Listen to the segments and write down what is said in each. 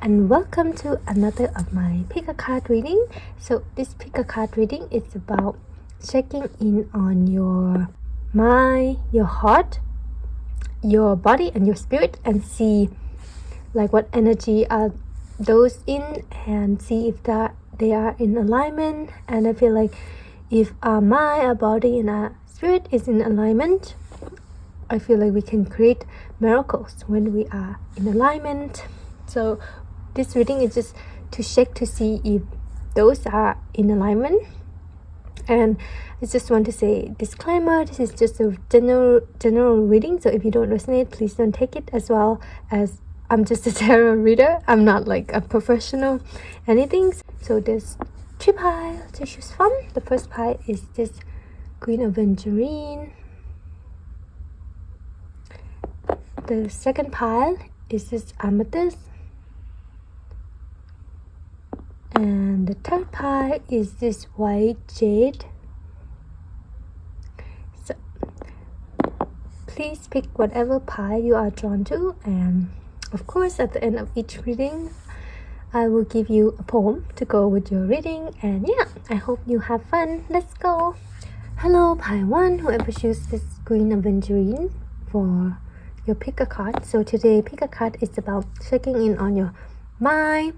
and welcome to another of my pick a card reading. So this pick a card reading is about checking in on your mind, your heart, your body and your spirit, and see like what energy are those in, and see if that they are in alignment. And I feel like if our mind, our body and our spirit is in alignment, I feel like we can create miracles when we are in alignment. So this reading is just to check to see if those are in alignment. And I just want to say disclaimer, this is just a general reading, so if you don't resonate, please don't take it, as well as I'm just a tarot reader. I'm not like a professional anything. So there's 3 piles to choose from. The first pile is this Queen of Venturine. The second pile is this Amethyst. And the third pile is this White Jade. So please pick whatever pile you are drawn to, and of course at the end of each reading I will give you a poem to go with your reading. And yeah, I hope you have fun. Let's go. Hello pile 1, whoever chooses this Queen of Venturine for your pick a card. So today pick a card is about checking in on your mind,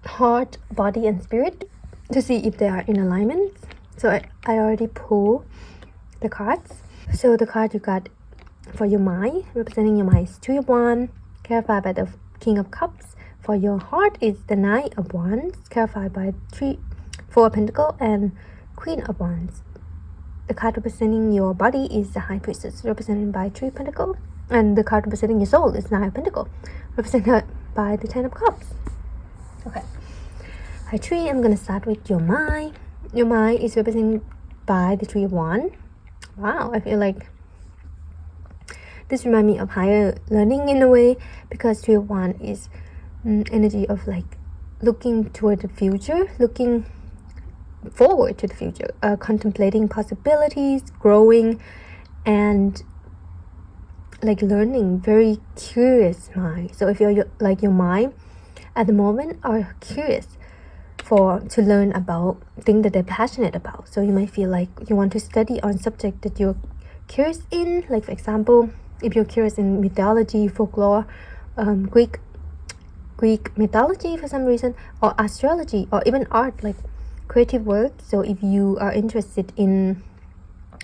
heart, body and spirit to see if they are in alignment. So I already pulled the cards. So the card you got for your mind, representing your mind, is 3 of Wands, clarified by the King of Cups. For your heart is the Knight of Wands, clarified by 4 of Pentacles and Queen of Wands. The card representing your body is the High Priestess, represented by 3 of Pentacles, and the card representing your soul is 9 of Pentacles, represented by the 10 of Cups. Okay, pile 3, I'm gonna start with your mind. Your mind is represented by the 3 of Wands. Wow, I feel like this reminds me of higher learning in a way, because 3 of Wands is energy of like looking toward the future, looking forward to the future, contemplating possibilities, growing, and like learning. Very curious mind. So if you're like your mind at the moment are curious to learn about things that they're passionate about. So you might feel like you want to study on subject that you're curious in. Like for example, if you're curious in mythology, folklore, Greek mythology for some reason, or astrology, or even art, like creative work. So if you are interested in,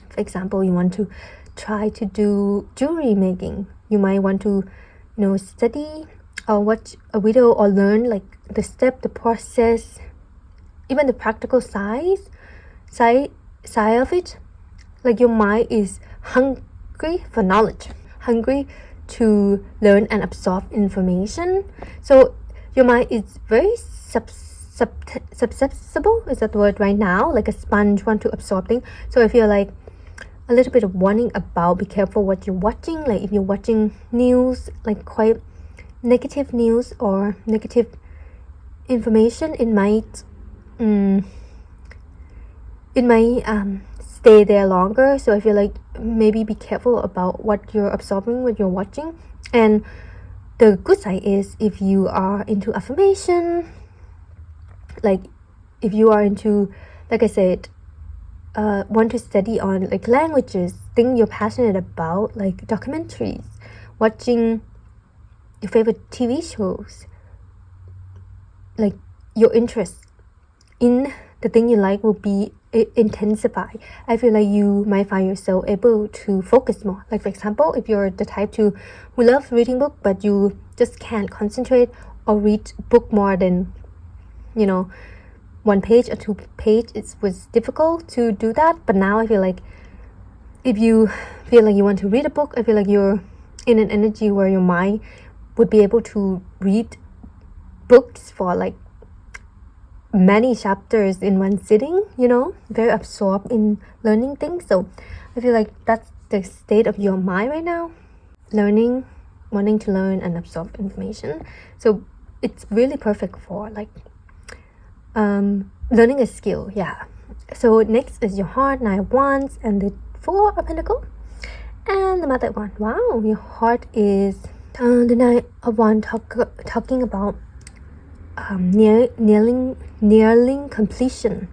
for example, you want to try to do jewelry making, you might want to study or watch a video or learn like the step, the process, even the practical side of it. Like your mind is hungry for knowledge, hungry to learn and absorb information. So your mind is very susceptible, is that the word right now, like a sponge, want to absorb things. So I feel like a little bit of warning about be careful what you're watching. Like if you're watching news, like quite negative news or negative information, it might stay there longer. So I feel like maybe be careful about what you're absorbing, what you're watching. And the good side is, if you are into affirmation, like if you are into, like I said, want to study on like languages, things you're passionate about, like documentaries, watching your favorite TV shows, like your interest in the thing you like will be intensified. I feel like you might find yourself able to focus more. Like for example, if you're the type who loves reading book, but you just can't concentrate or read book more than 1 page or 2 pages, it was difficult to do that. But now I feel like if you feel like you want to read a book, I feel like you're in an energy where your mind would be able to read books for like many chapters in one sitting, very absorbed in learning things. So I feel like that's the state of your mind right now, learning, wanting to learn and absorb information. So it's really perfect for like learning a skill. Yeah. So next is your heart, 9 of Wands and the 4 of Pentacles and the Mother of Wands. Wow, your heart is Then I want talking about nearing completion,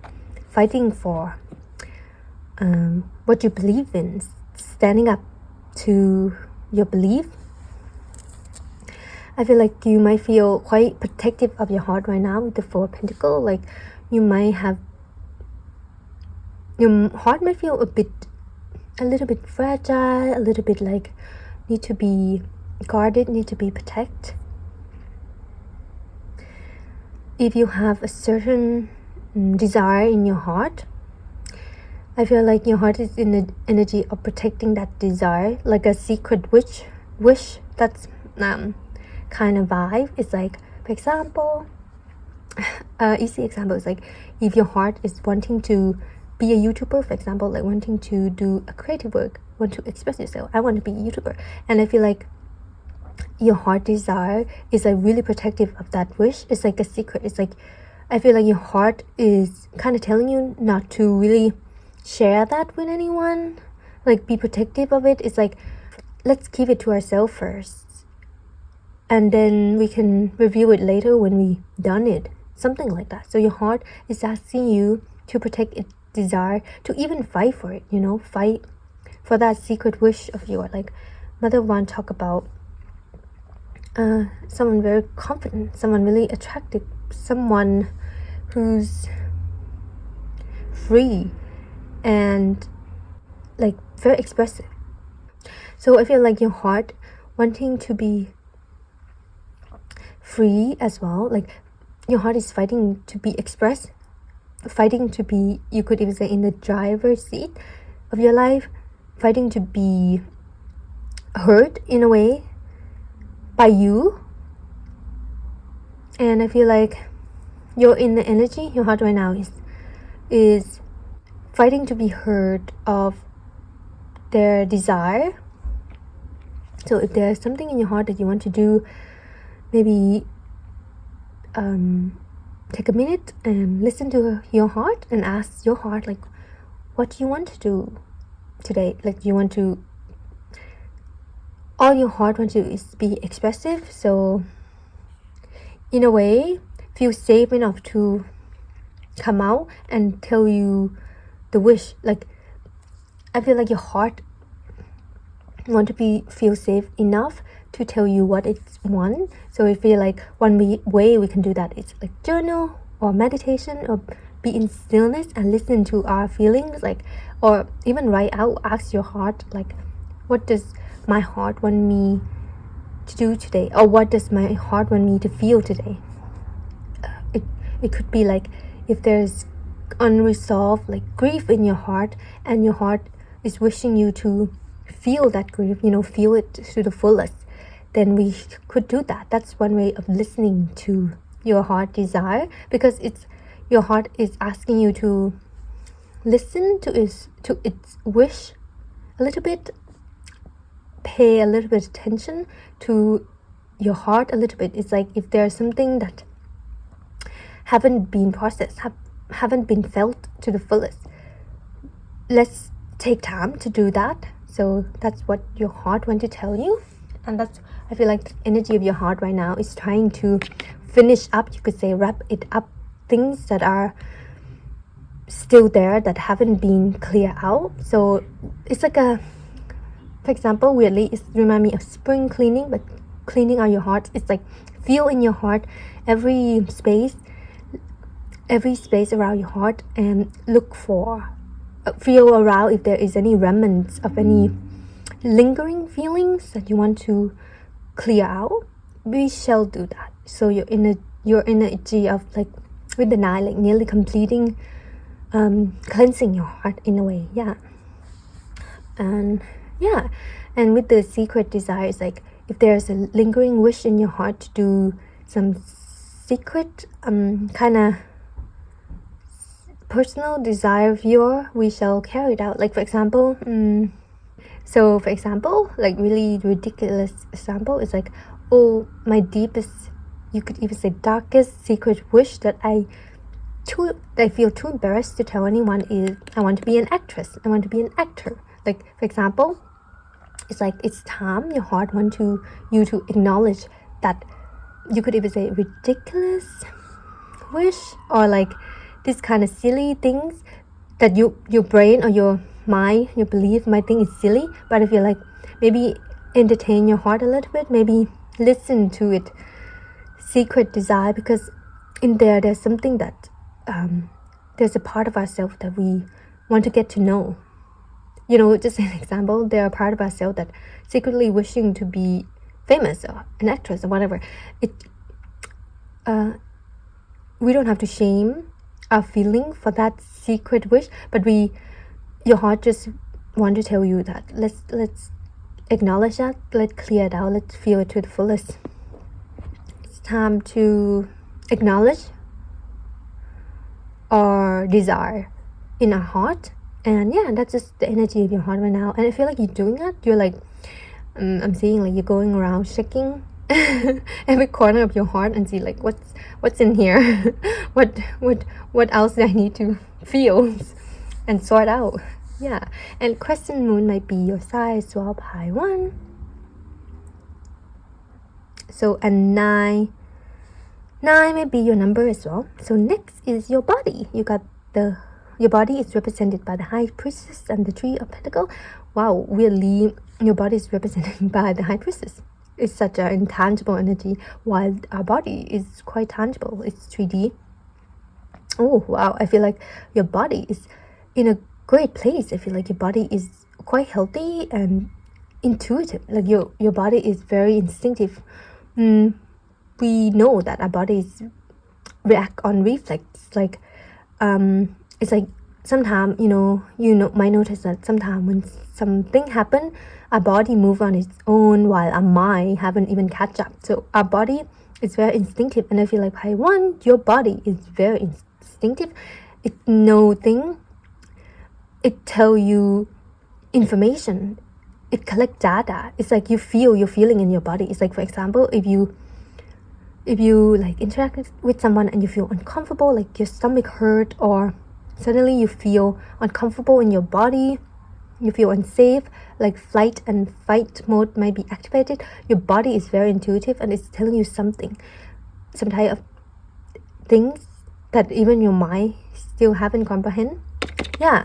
fighting for what you believe in, standing up to your belief. I feel like you might feel quite protective of your heart right now with the Four of Pentacles. Like you might have, your heart might feel a little bit fragile, a little bit like need to be guarded, need to be protected. If you have a certain desire in your heart, I feel like your heart is in the energy of protecting that desire, like a secret wish. That's kind of vibe. It's like, for example, easy example is like if your heart is wanting to be a YouTuber, for example, like wanting to do a creative work, want to express yourself. I want to be a YouTuber, and I feel like your heart desire is like really protective of that wish. It's like a secret. It's like I feel like your heart is kind of telling you not to really share that with anyone, like be protective of it. It's like, let's keep it to ourselves first, and then we can review it later when we done it, something like that. So your heart is asking you to protect its desire, to even fight for it, fight for that secret wish of yours. Like Mother want to talk about someone very confident, someone really attractive, someone who's free and like very expressive. So I feel like your heart wanting to be free as well. Like your heart is fighting to be expressed, fighting to be, you could even say, in the driver's seat of your life, fighting to be heard in a way by you. And I feel like you're in the energy, your heart right now is fighting to be heard of their desire. So if there's something in your heart that you want to do, maybe take a minute and listen to your heart and ask your heart, like, what do you want to do today? Like you want to, all your heart wants to is be expressive. So in a way, feel safe enough to come out and tell you the wish. Like I feel like your heart want to feel safe enough to tell you what it's want. So I feel like one way we can do that is like journal or meditation, or be in stillness and listen to our feelings, like, or even write out, ask your heart, like, what does my heart want me to do today, or what does my heart want me to feel today? It could be like if there's unresolved like grief in your heart, and your heart is wishing you to feel that grief, feel it to the fullest, then we could do that. That's one way of listening to your heart desire, because your heart is asking you to listen to its wish a little bit, pay a little bit attention to your heart a little bit. It's like if there's something that haven't been processed, haven't been felt to the fullest, let's take time to do that. So that's what your heart wants to tell you, and that's, I feel like the energy of your heart right now is trying to finish up, you could say, wrap it up, things that are still there that haven't been cleared out. So it's like a, for example, weirdly, it reminds me of spring cleaning, but cleaning out your heart. It's like feel in your heart every space around your heart, and look for, feel around if there is any remnants of any lingering feelings that you want to clear out. We shall do that. So you're in your energy of like with the nine, like nearly completing, cleansing your heart in a way. And with the secret desires, like if there's a lingering wish in your heart to do some secret kind of personal desire of yours, we shall carry it out. Like for example, like really ridiculous example is like, oh, my deepest, you could even say darkest secret wish that I feel too embarrassed to tell anyone is I want to be an actress, I want to be an actor. Like for example, it's like it's time your heart wants you to acknowledge that you could even say ridiculous wish, or like this kind of silly things that your brain or your mind, your belief might think is silly. But if you like maybe entertain your heart a little bit, maybe listen to it secret desire, because in there's something that there's a part of ourselves that we want to get to know. You know, just an example, there are part of ourselves that secretly wishing to be famous or an actress or whatever. We don't have to shame our feeling for that secret wish, but your heart just want to tell you that let's acknowledge that, let's clear it out, let's feel it to the fullest. It's time to acknowledge our desire in our heart. And yeah, that's just the energy of your heart right now. And I feel like you're doing that. You're like, I'm seeing like you're going around checking every corner of your heart and see like what's in here. what else do I need to feel and sort out. Yeah. And crescent moon might be your sign as well, Pi 1. So and 9 may be your number as well. So next is your body. Your body is represented by the High Priestess and the Three of Pentacles. Wow, weirdly, your body is represented by the High Priestess. It's such an intangible energy, while our body is quite tangible. It's 3D. Oh, wow. I feel like your body is in a great place. I feel like your body is quite healthy and intuitive. Like your body is very instinctive. We know that our bodies react on reflex. Like, it's like sometimes, you know, might notice that sometimes when something happen, our body move on its own while our mind haven't even catch up. So our body is very instinctive, and I feel like Pi 1, your body is very instinctive. It know thing. It tell you information. It collect data. It's like you feel your feeling in your body. It's like, for example, if you like interact with someone and you feel uncomfortable, like your stomach hurt, or suddenly you feel uncomfortable in your body, you feel unsafe, like flight and fight mode might be activated. Your body is very intuitive and it's telling you something, some type of things that even your mind still haven't comprehend. Yeah.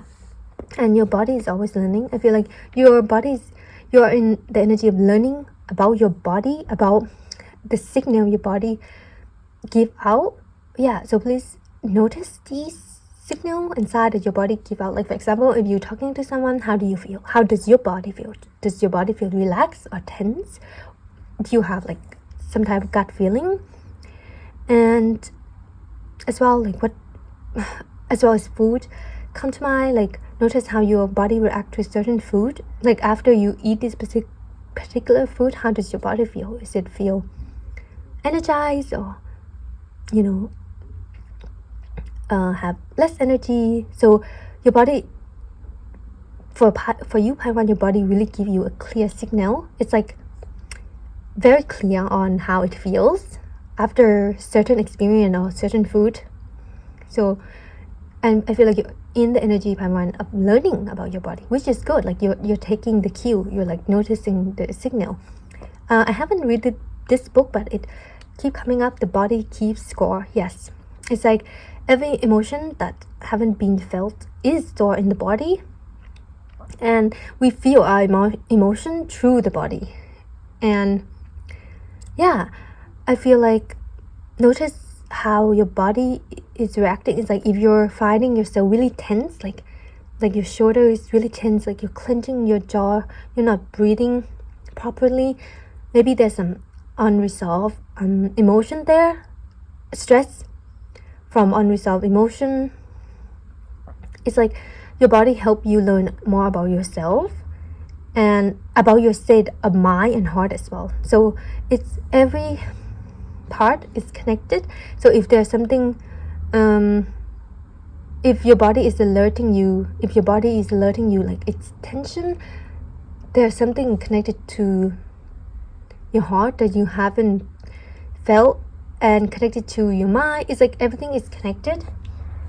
And your body is always learning. I feel like you're in the energy of learning about your body, about the signal your body give out. Yeah, so please notice these signal inside that your body give out. Like, for example, if you're talking to someone, how do you feel? How does your body feel? Does your body feel relaxed or tense? Do you have like some type of gut feeling? And as well, like as well as food come to mind. Like, notice how your body react to certain food. Like, after you eat this particular food, how does your body feel? Does it feel energized, or you know, have less energy? So your body, for you, Pi 1, your body really give you a clear signal. It's like very clear on how it feels after certain experience or certain food. So, and I feel like you're in the energy, Pi 1, of learning about your body, which is good. Like you're taking the cue, you're like noticing the signal. I haven't read this book, but it keep coming up. The body keeps score. Yes, it's like every emotion that haven't been felt is stored in the body, and we feel our emotion through the body. And yeah, I feel like notice how your body is reacting. It's like if you're finding yourself really tense, like your shoulder is really tense, like you're clenching your jaw, you're not breathing properly, maybe there's some unresolved emotion there, stress from unresolved emotion. It's like your body help you learn more about yourself and about your state of mind and heart as well. So it's every part is connected. So if there's something, if your body is alerting you, like it's tension, there's something connected to your heart that you haven't felt, and connected to your mind. It's like everything is connected,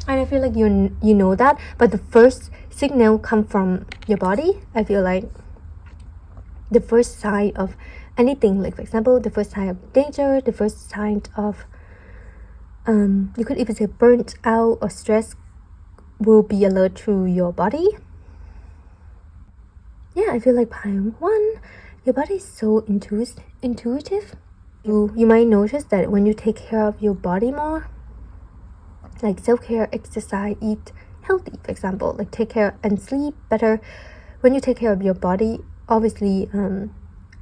and I feel like you know that, but the first signal come from your body. I feel like the first sign of anything, like for example the first sign of danger, the first sign of you could even say burnt out or stress will be alert to your body. Yeah, I feel like Poem 1, your body is so intuitive. You might notice that when you take care of your body more, like self-care, exercise, eat healthy, for example, like take care and sleep better. When you take care of your body, obviously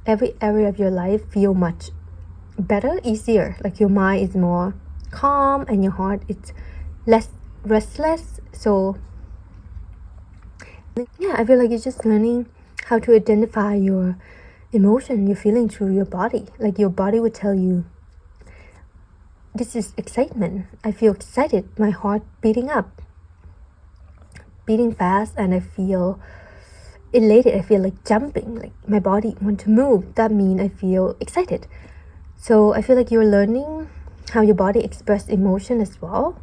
every area of your life feel much better, easier. Like your mind is more calm and your heart is less restless. So yeah, I feel like you're just learning how to identify your emotion, your feeling through your body. Like your body would tell you, this is excitement. I feel excited. My heart beating fast, and I feel elated. I feel like jumping, like my body want to move. That means I feel excited. So I feel like you're learning how your body express emotion as well.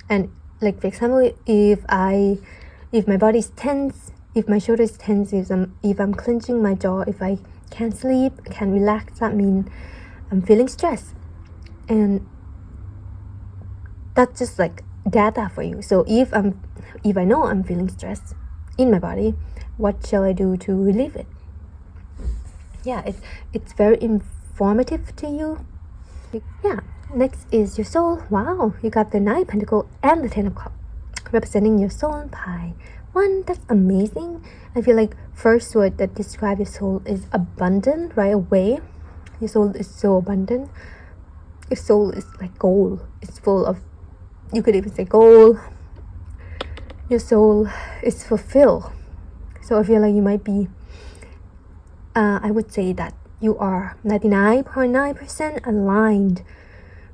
And like for example, if my body is tense, if my shoulder is tense, if I'm clenching my jaw, if I can't sleep, can't relax, that means I'm feeling stressed. And that's just like data for you. So if I know I'm feeling stressed in my body, what shall I do to relieve it? Yeah, it's very informative to you. Yeah. Next is your soul. Wow, you got the 9 Pentacle and the 10 of Cups representing your soul and pie. 1, that's amazing. I feel like first word that describe your soul is abundant right away. Your soul is so abundant. Your soul is like gold. It's full of, you could even say gold. Your soul is fulfilled. So I feel like you might be, I would say that you are 99.9% aligned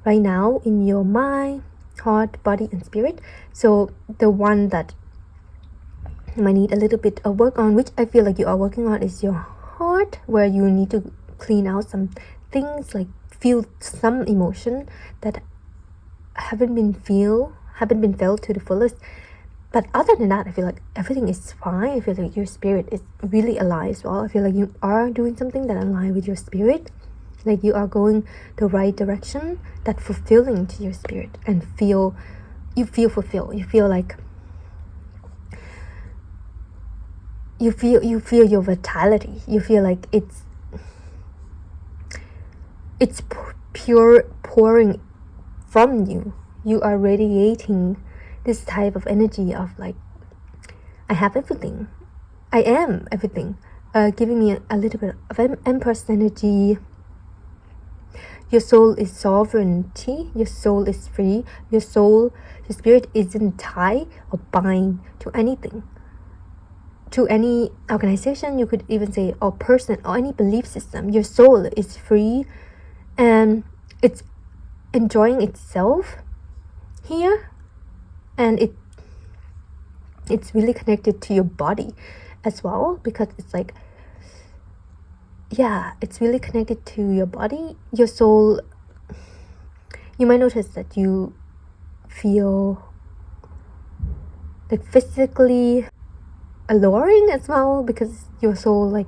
right now in your mind, heart, body, and spirit. So the one that you might need a little bit of work on, which I feel like you are working on, is your heart, where you need to clean out some things, like feel some emotion that haven't been felt to the fullest. But other than that, I feel like everything is fine. I feel like your spirit is really alive as well. I feel like you are doing something that aligns with your spirit. Like you are going the right direction, that's fulfilling to your spirit, and you feel fulfilled. You feel like you feel your vitality. You feel like it's pure pouring from you. You are radiating this type of energy of like, I have everything. I am everything. Giving me a little bit of Empress energy. Your soul is sovereignty. Your soul is free. Your spirit isn't tied or bind to anything, to any organization, you could even say, or person, or any belief system. Your soul is free and it's enjoying itself here, and it's really connected to your body as well, because it's like, yeah, it's really connected to your body. Your soul, you might notice that you feel like physically alluring as well, because your soul like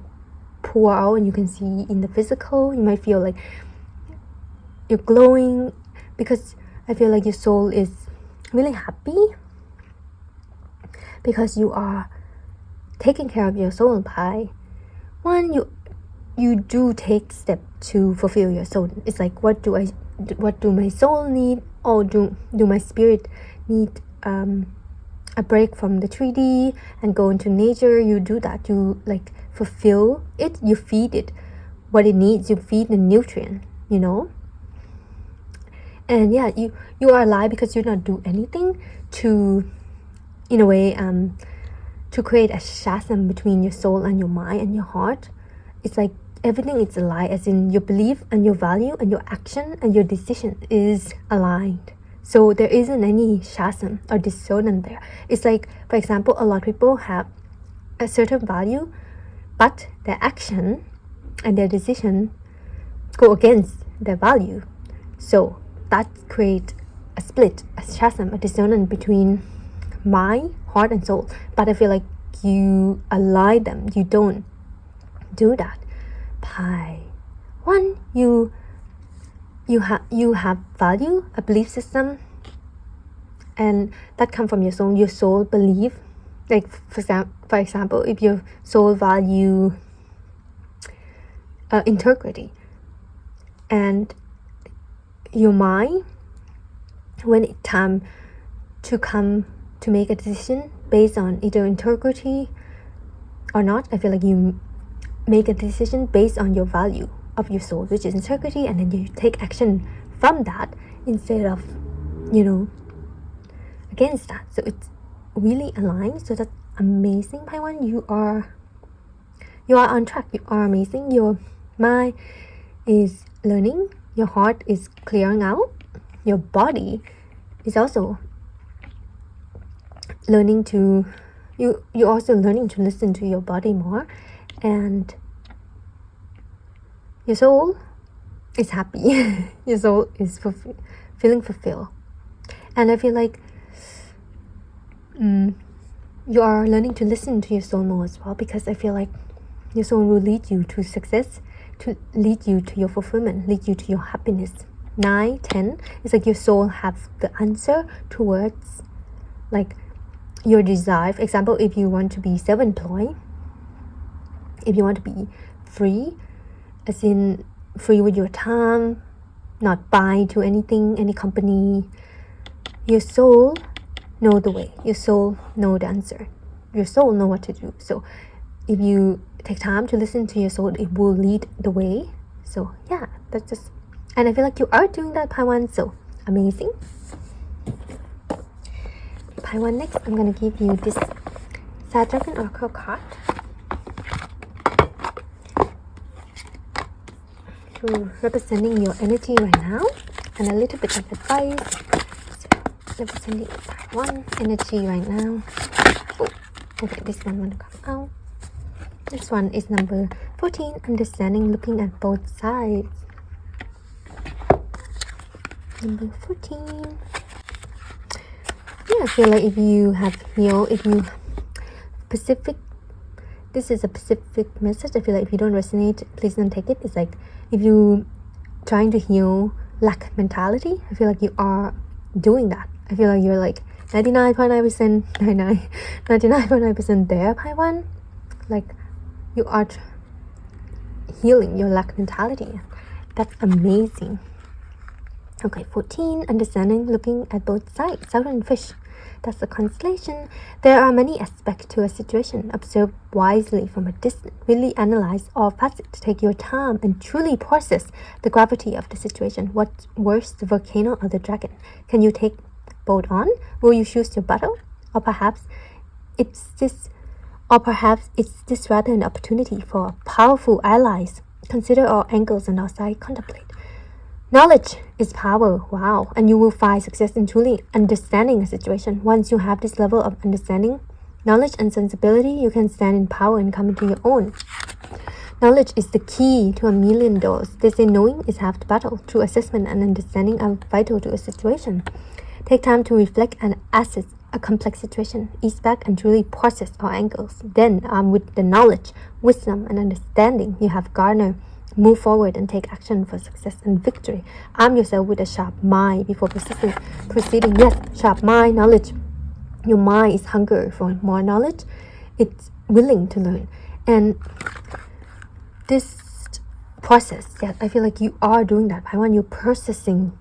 pour out, and you can see in the physical. You might feel like you're glowing, because I feel like your soul is really happy because you are taking care of your soul pie. One, you do take step to fulfill your soul. It's like, what do my soul need, or do my spirit need a break from the 3D and go into nature? You do that. You like fulfill it. You feed it what it needs. You feed the nutrient, you know. And yeah, you are alive because you don't do anything to, in a way, to create a chasm between your soul and your mind and your heart. It's like everything is aligned, as in your belief and your value and your action and your decision is aligned. So there isn't any chasm or dissonance there. It's like, for example, a lot of people have a certain value, but their action and their decision go against their value. So that creates a split, a chasm, a dissonance between mind, heart, and soul. But I feel like you align them. You don't do that. Pi. One, you have value, a belief system, and that comes from your soul. Your soul believe, like for example, if your soul value integrity, and your mind, when it's time to come to make a decision based on either integrity or not, I feel like you make a decision based on your value of your soul, which is integrity, and then you take action from that instead of, against that. So it's really aligned. So that's amazing, Paiwan. You are on track. You are amazing. Your mind is learning. Your heart is clearing out. Your body is also learning to you're also learning to listen to your body more, and your soul is happy. Your soul is feeling fulfilled. And I feel like you are learning to listen to your soul more as well, because I feel like your soul will lead you to success, to lead you to your fulfillment, lead you to your happiness. 9, 10, it's like your soul have the answer towards like your desire. For example, if you want to be self-employed, if you want to be free, as in free with your time, not buy to anything, any company, your soul know the way. Your soul know the answer. Your soul know what to do. So if you take time to listen to your soul, it will lead the way. So yeah, that's just, and I feel like you are doing that, Paiwan. So amazing. Paiwan, next I'm gonna give you this StarDragon Oracle card to representing your energy right now, and a little bit of advice. So representing Paiwan energy right now. Oh, okay, this one want to come out. This one is number 14, understanding, looking at both sides. Number 14. Yeah, I feel like if you have healed, if you this is a specific message. I feel like if you don't resonate, please don't take it. It's like if you trying to heal lack mentality, I feel like you are doing that. I feel like you're like 99.9%, 99.9% there, Paiwan. Like you are healing your lack mentality. That's amazing. Okay, 14, understanding, looking at both sides. Southern fish. That's the constellation. There are many aspects to a situation. Observe wisely from a distance. Really analyze all facets. Take your time and truly process the gravity of the situation. What's worse, the volcano or the dragon? Can you take both on? Will you choose your battle? Or perhaps it's this rather an opportunity for powerful allies. Consider all angles on our side. Contemplate. Knowledge is power. Wow. And you will find success in truly understanding a situation. Once you have this level of understanding, knowledge and sensibility, you can stand in power and come into your own. Knowledge is the key to $1 million. They say knowing is half the battle. True assessment and understanding are vital to a situation. Take time to reflect and assess a complex situation. Ease back and truly process all angles. Then, with the knowledge, wisdom, and understanding you have garnered, move forward and take action for success and victory. Arm yourself with a sharp mind before proceeding. Yes, sharp mind, knowledge. Your mind is hungry for more knowledge. It's willing to learn. And this process, yeah, I feel like you are doing that. I want you processing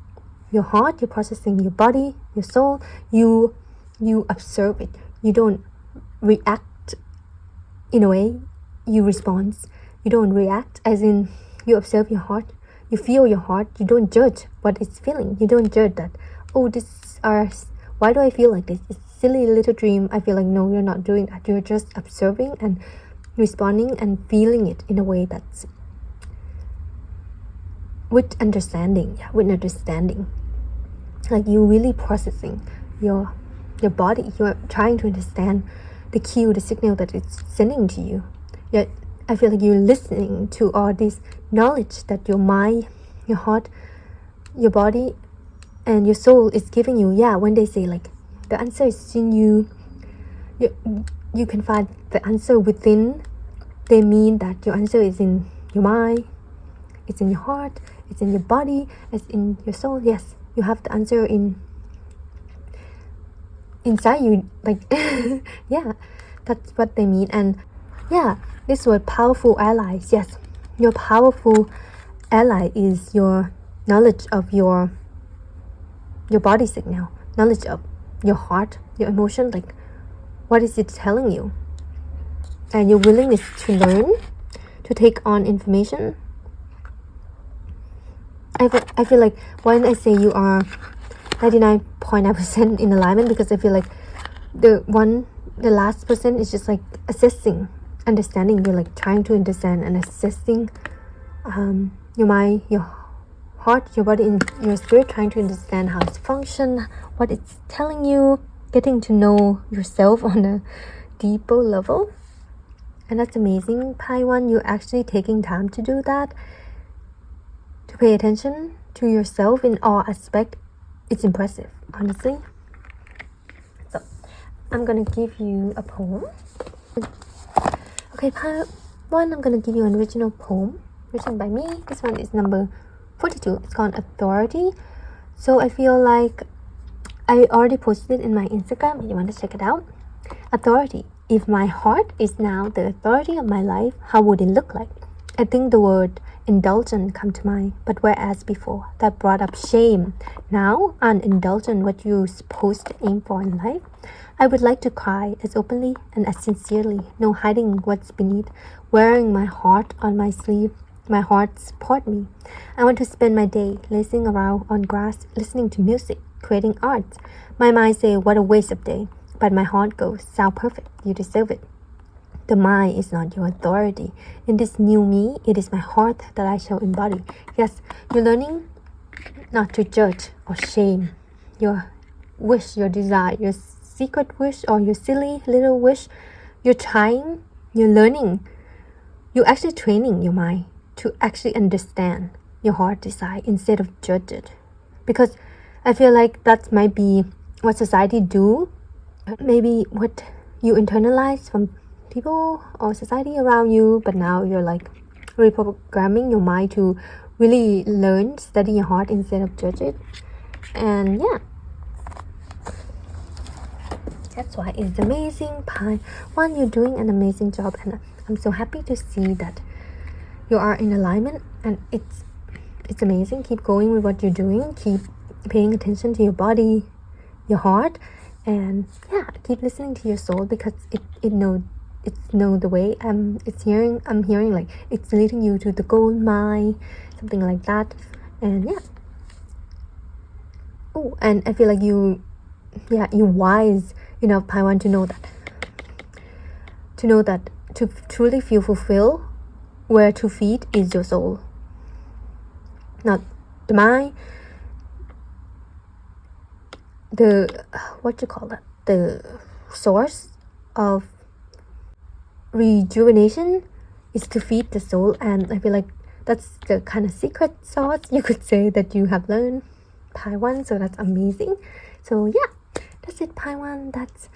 your heart, you're processing your body, your soul. You observe it. You don't react in a way. You respond. You don't react, as in you observe your heart, you feel your heart, you don't judge what it's feeling. You don't judge that, why do I feel like this? It's silly little dream. I feel like, no, you're not doing that. You're just observing and responding and feeling it in a way that's with understanding. Like you really processing your body. You're trying to understand the cue, the signal that it's sending to you. Yet I feel like you're listening to all this knowledge that your mind, your heart, your body, and your soul is giving you. Yeah, when they say like the answer is in you, you can find the answer within. They mean that your answer is in your mind, it's in your heart, it's in your body, it's in your soul. Yes, you have the answer inside you, like yeah, that's what they mean. And yeah, this word powerful allies, yes, your powerful ally is your knowledge of your body signal, knowledge of your heart, your emotion, like what is it telling you, and your willingness to learn, to take on information. I feel like when I say you are 99.9% in alignment, because I feel like the last percent is just like assessing, understanding. You're like trying to understand and assessing your mind, your heart, your body, and your spirit, trying to understand how it's function, what it's telling you, getting to know yourself on a deeper level. And that's amazing. Pi 1, you're actually taking time to do that, to pay attention to yourself in all aspects. It's impressive, honestly. So I'm gonna give you a poem. Okay, Pi 1, I'm gonna give you an original poem written by me. This one is number 42. It's called Authority. So I feel like I already posted it in my Instagram if you want to check it out. Authority. If my heart is now the authority of my life, how would it look like? I think the word indulgent come to mind, but whereas before that brought up shame, now unindulgent, what you're supposed to aim for in life. I would like to cry as openly and as sincerely, no hiding what's beneath, wearing my heart on my sleeve. My heart support me. I want to spend my day lazing around on grass, listening to music, creating art. My mind say, what a waste of day. But my heart goes, sound perfect, you deserve it. The mind is not your authority. In this new me, it is my heart that I shall embody. Yes, you're learning not to judge or shame your wish, your desire, your secret wish, or your silly little wish. You're trying, you're learning, you're actually training your mind to actually understand your heart desire instead of judge it. Because I feel like that might be what society do, maybe what you internalize from people or society around you, but now you're like reprogramming your mind to really learn, study your heart instead of judge it. And yeah, that's why it's amazing. Pi 1, you're doing an amazing job, and I'm so happy to see that you are in alignment, and it's amazing. Keep going with what you're doing, keep paying attention to your body, your heart, and yeah, keep listening to your soul, because it know the way. I'm hearing like it's leading you to the gold mine, something like that. And yeah, oh, and I feel like you're wise enough, Pi 1, to know that to truly feel fulfilled, where to feed is your soul, not the mind. The the source of rejuvenation is to feed the soul, and I feel like that's the kind of secret sauce you could say that you have learned, Pi 1. So that's amazing. So yeah, that's it, Pi 1. That's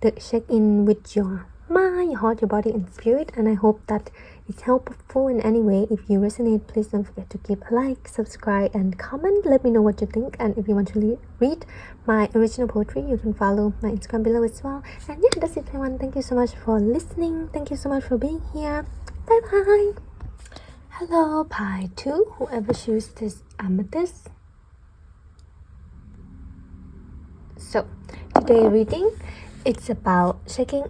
the check-in with your mind, your heart, your body, and spirit. And I hope that it's helpful in any way. If you resonate, please don't forget to give a like, subscribe, and comment. Let me know what you think. And if you want to read my original poetry, you can follow my Instagram below as well. And yeah, that's it, everyone. Thank you so much for listening. Thank you so much for being here. Bye bye. Hello, Pi 2, whoever chooses this amethyst. So today reading, it's about checking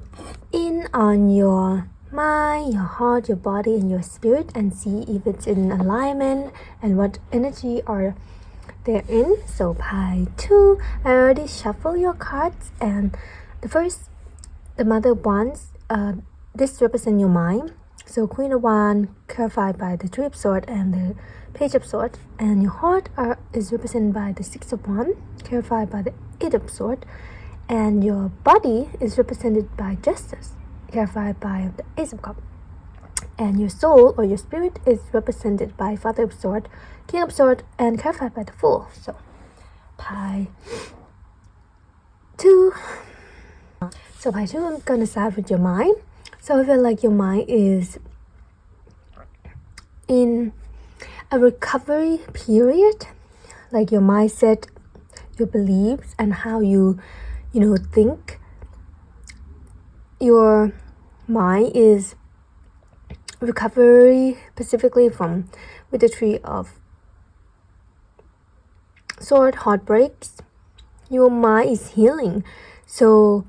in on your mind, your heart, your body, and your spirit, and see if it's in alignment and what energy are they're in. So Pi 2, I already shuffle your cards, and the Mother of Wands, this represents your mind. So Queen of Wands clarified by the Three of Swords and the Page of Swords, and your heart is represented by the Six of Wands clarified by the Eight of Swords, and your body is represented by Justice clarified by the Ace of Cups, and your soul or your spirit is represented by Father of Swords, King of Swords, and clarified by the Fool. So Pi 2. So Pi 2, I'm gonna start with your mind. So I feel like your mind is in a recovery period, like your mindset, your beliefs, and how you think. Your mind is recovery specifically from with the tree of sword, heartbreaks. Your mind is healing, so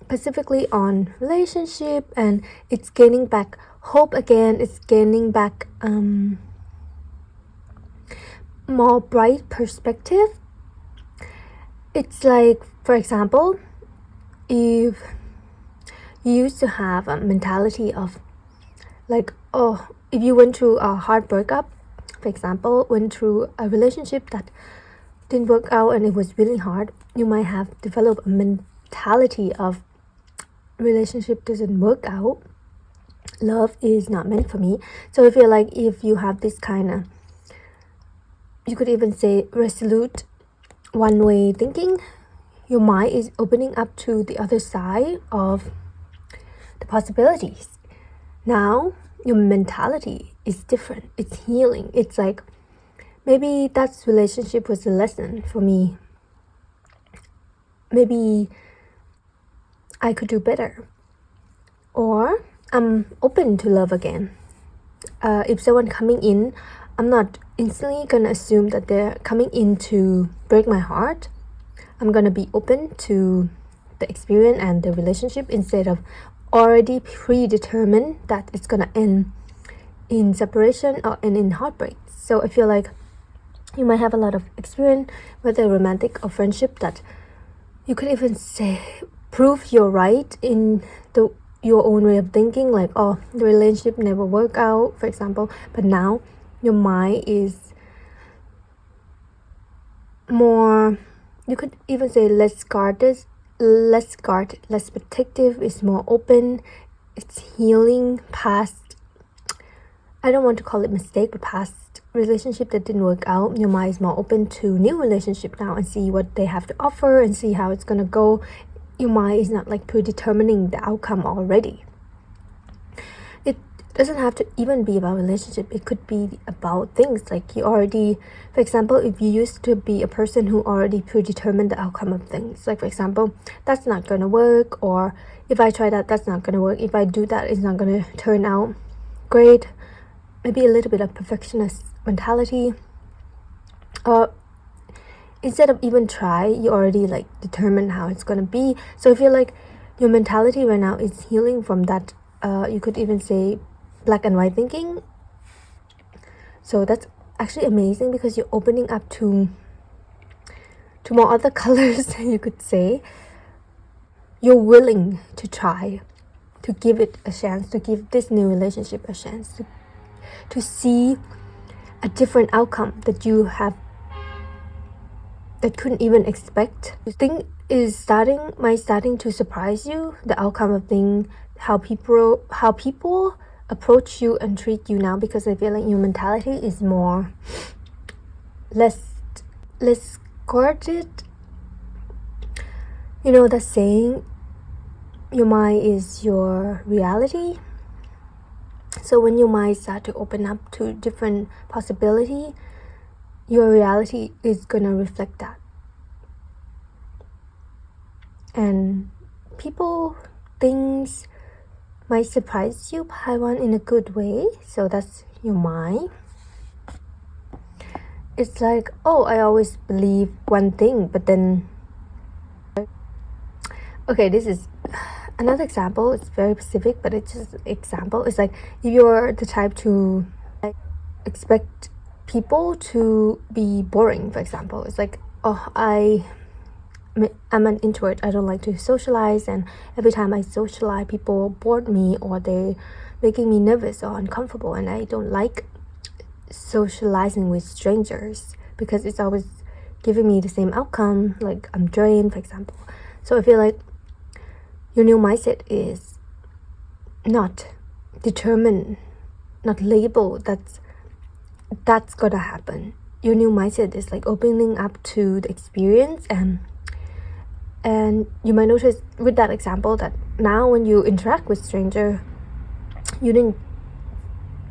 specifically on relationship, and it's gaining back hope again. It's gaining back more bright perspective. It's like, for example, if you used to have a mentality of like, oh, if you went through a hard breakup, for example, went through a relationship that didn't work out and it was really hard, you might have developed a mentality of relationship doesn't work out, love is not meant for me. So I feel like if you have this kind of, you could even say, resolute one-way thinking, your mind is opening up to the other side of the possibilities. Now your mentality is different. It's healing. It's like, maybe that relationship was a lesson for me. Maybe I could do better, or I'm open to love again. If someone coming in, I'm not instantly gonna assume that they're coming in to break my heart. I'm gonna be open to the experience and the relationship instead of already predetermined that it's gonna end in separation or end in heartbreak. So I feel like you might have a lot of experience, whether romantic or friendship, that you could even say prove you're right in your own way of thinking, like, oh, the relationship never worked out, for example, but now your mind is more, you could even say less guarded, less protective, it's more open, it's healing past, I don't want to call it mistake, but past relationship that didn't work out. Your mind is more open to new relationship now and see what they have to offer and see how it's gonna go. Your mind is not like predetermining the outcome already. It doesn't have to even be about relationship. It could be about things like you already, for example, if you used to be a person who already predetermined the outcome of things, like for example, that's not gonna work, or if I try that, that's not gonna work, if I do that, it's not gonna turn out great. Maybe a little bit of perfectionist mentality, or instead of even try, you already like determine how it's gonna be. So I feel like your mentality right now is healing from that. You could even say black and white thinking. So that's actually amazing because you're opening up to more other colors. You could say you're willing to try, to give it a chance, to give this new relationship a chance, to see a different outcome that you have, that couldn't even expect. The thing is starting to surprise you, the outcome of thing, how people approach you and treat you now, because I feel like your mentality is more less guarded. You know that saying, your mind is your reality. So when your mind starts to open up to different possibility, your reality is gonna reflect that. And people, things might surprise you by one in a good way. So that's your mind. It's like, oh, I always believe one thing, but then, okay, this is another example. It's very specific, but it's just an example. It's like if you're the type to like expect people to be boring, for example. It's like, oh, I'm an introvert. I don't like to socialize, and every time I socialize, people bored me, or they making me nervous or uncomfortable, and I don't like socializing with strangers because it's always giving me the same outcome, like I'm drained, for example. So I feel like your new mindset is not determined, not labeled, that's gonna happen. Your new mindset is like opening up to the experience, and you might notice with that example that now when you interact with stranger, you didn't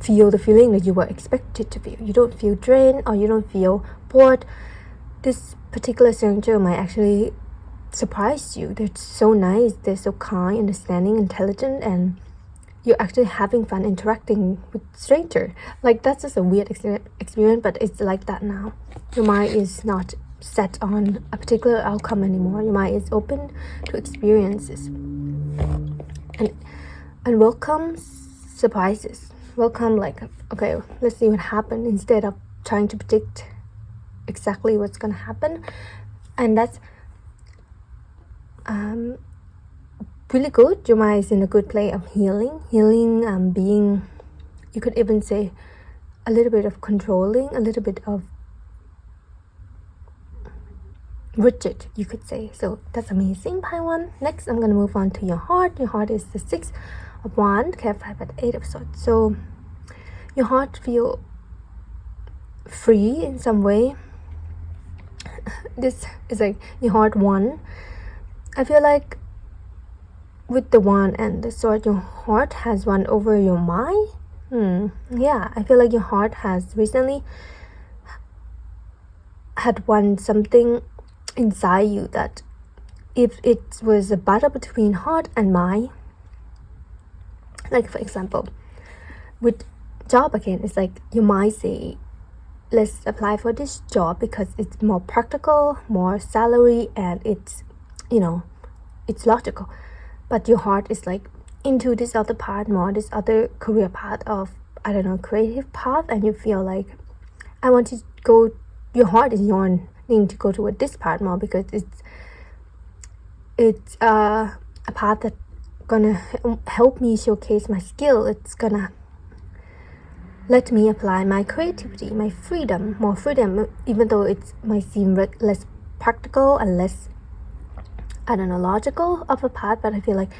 feel the feeling that you were expected to feel. You don't feel drained or you don't feel bored. This particular stranger might actually surprise you. They're so nice, they're so kind, understanding, intelligent, and you're actually having fun interacting with stranger. Like, that's just a weird experience, but it's like that now. Your mind is not set on a particular outcome anymore. Your mind is open to experiences and welcome surprises. Welcome, like, okay, let's see what happened, instead of trying to predict exactly what's gonna happen. And that's really good. Your mind is in a good place of healing, being, you could even say, a little bit of controlling, a little bit of rigid, you could say. So that's amazing, pile 1. Next, I'm gonna move on to your heart. Your heart is the 6 of Wands, cap 5 at 8 of Swords. So your heart feel free in some way. This is like your heart 1. I feel like with the Wand and the Sword, your heart has won over your mind. Yeah, I feel like your heart has recently had won something inside you, that if it was a battle between heart and mind, like for example, with job again, it's like you might say, let's apply for this job because it's more practical, more salary, and it's, you know, it's logical. But your heart is like into this other part more, this other career path of, I don't know, creative path, and you feel like, I want to go, your heart is yearning to go toward this part more because it's a path that's gonna help me showcase my skill. It's gonna let me apply my creativity, my freedom, more freedom, even though it might seem less practical and less, I don't know, logical of a path. But I feel like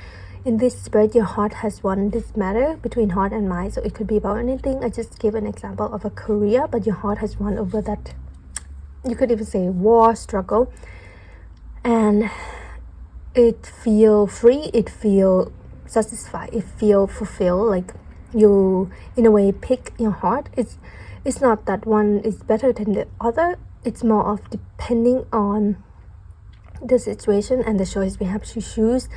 in this spread, your heart has won this matter between heart and mind. So it could be about anything. I just gave an example of a career, but your heart has won over that, you could even say, war, struggle. And it feel free, it feel satisfied, it feel fulfilled. Like you, in a way, pick your heart. It's not that one is better than the other. It's more of depending on the situation and the choice we have to choose.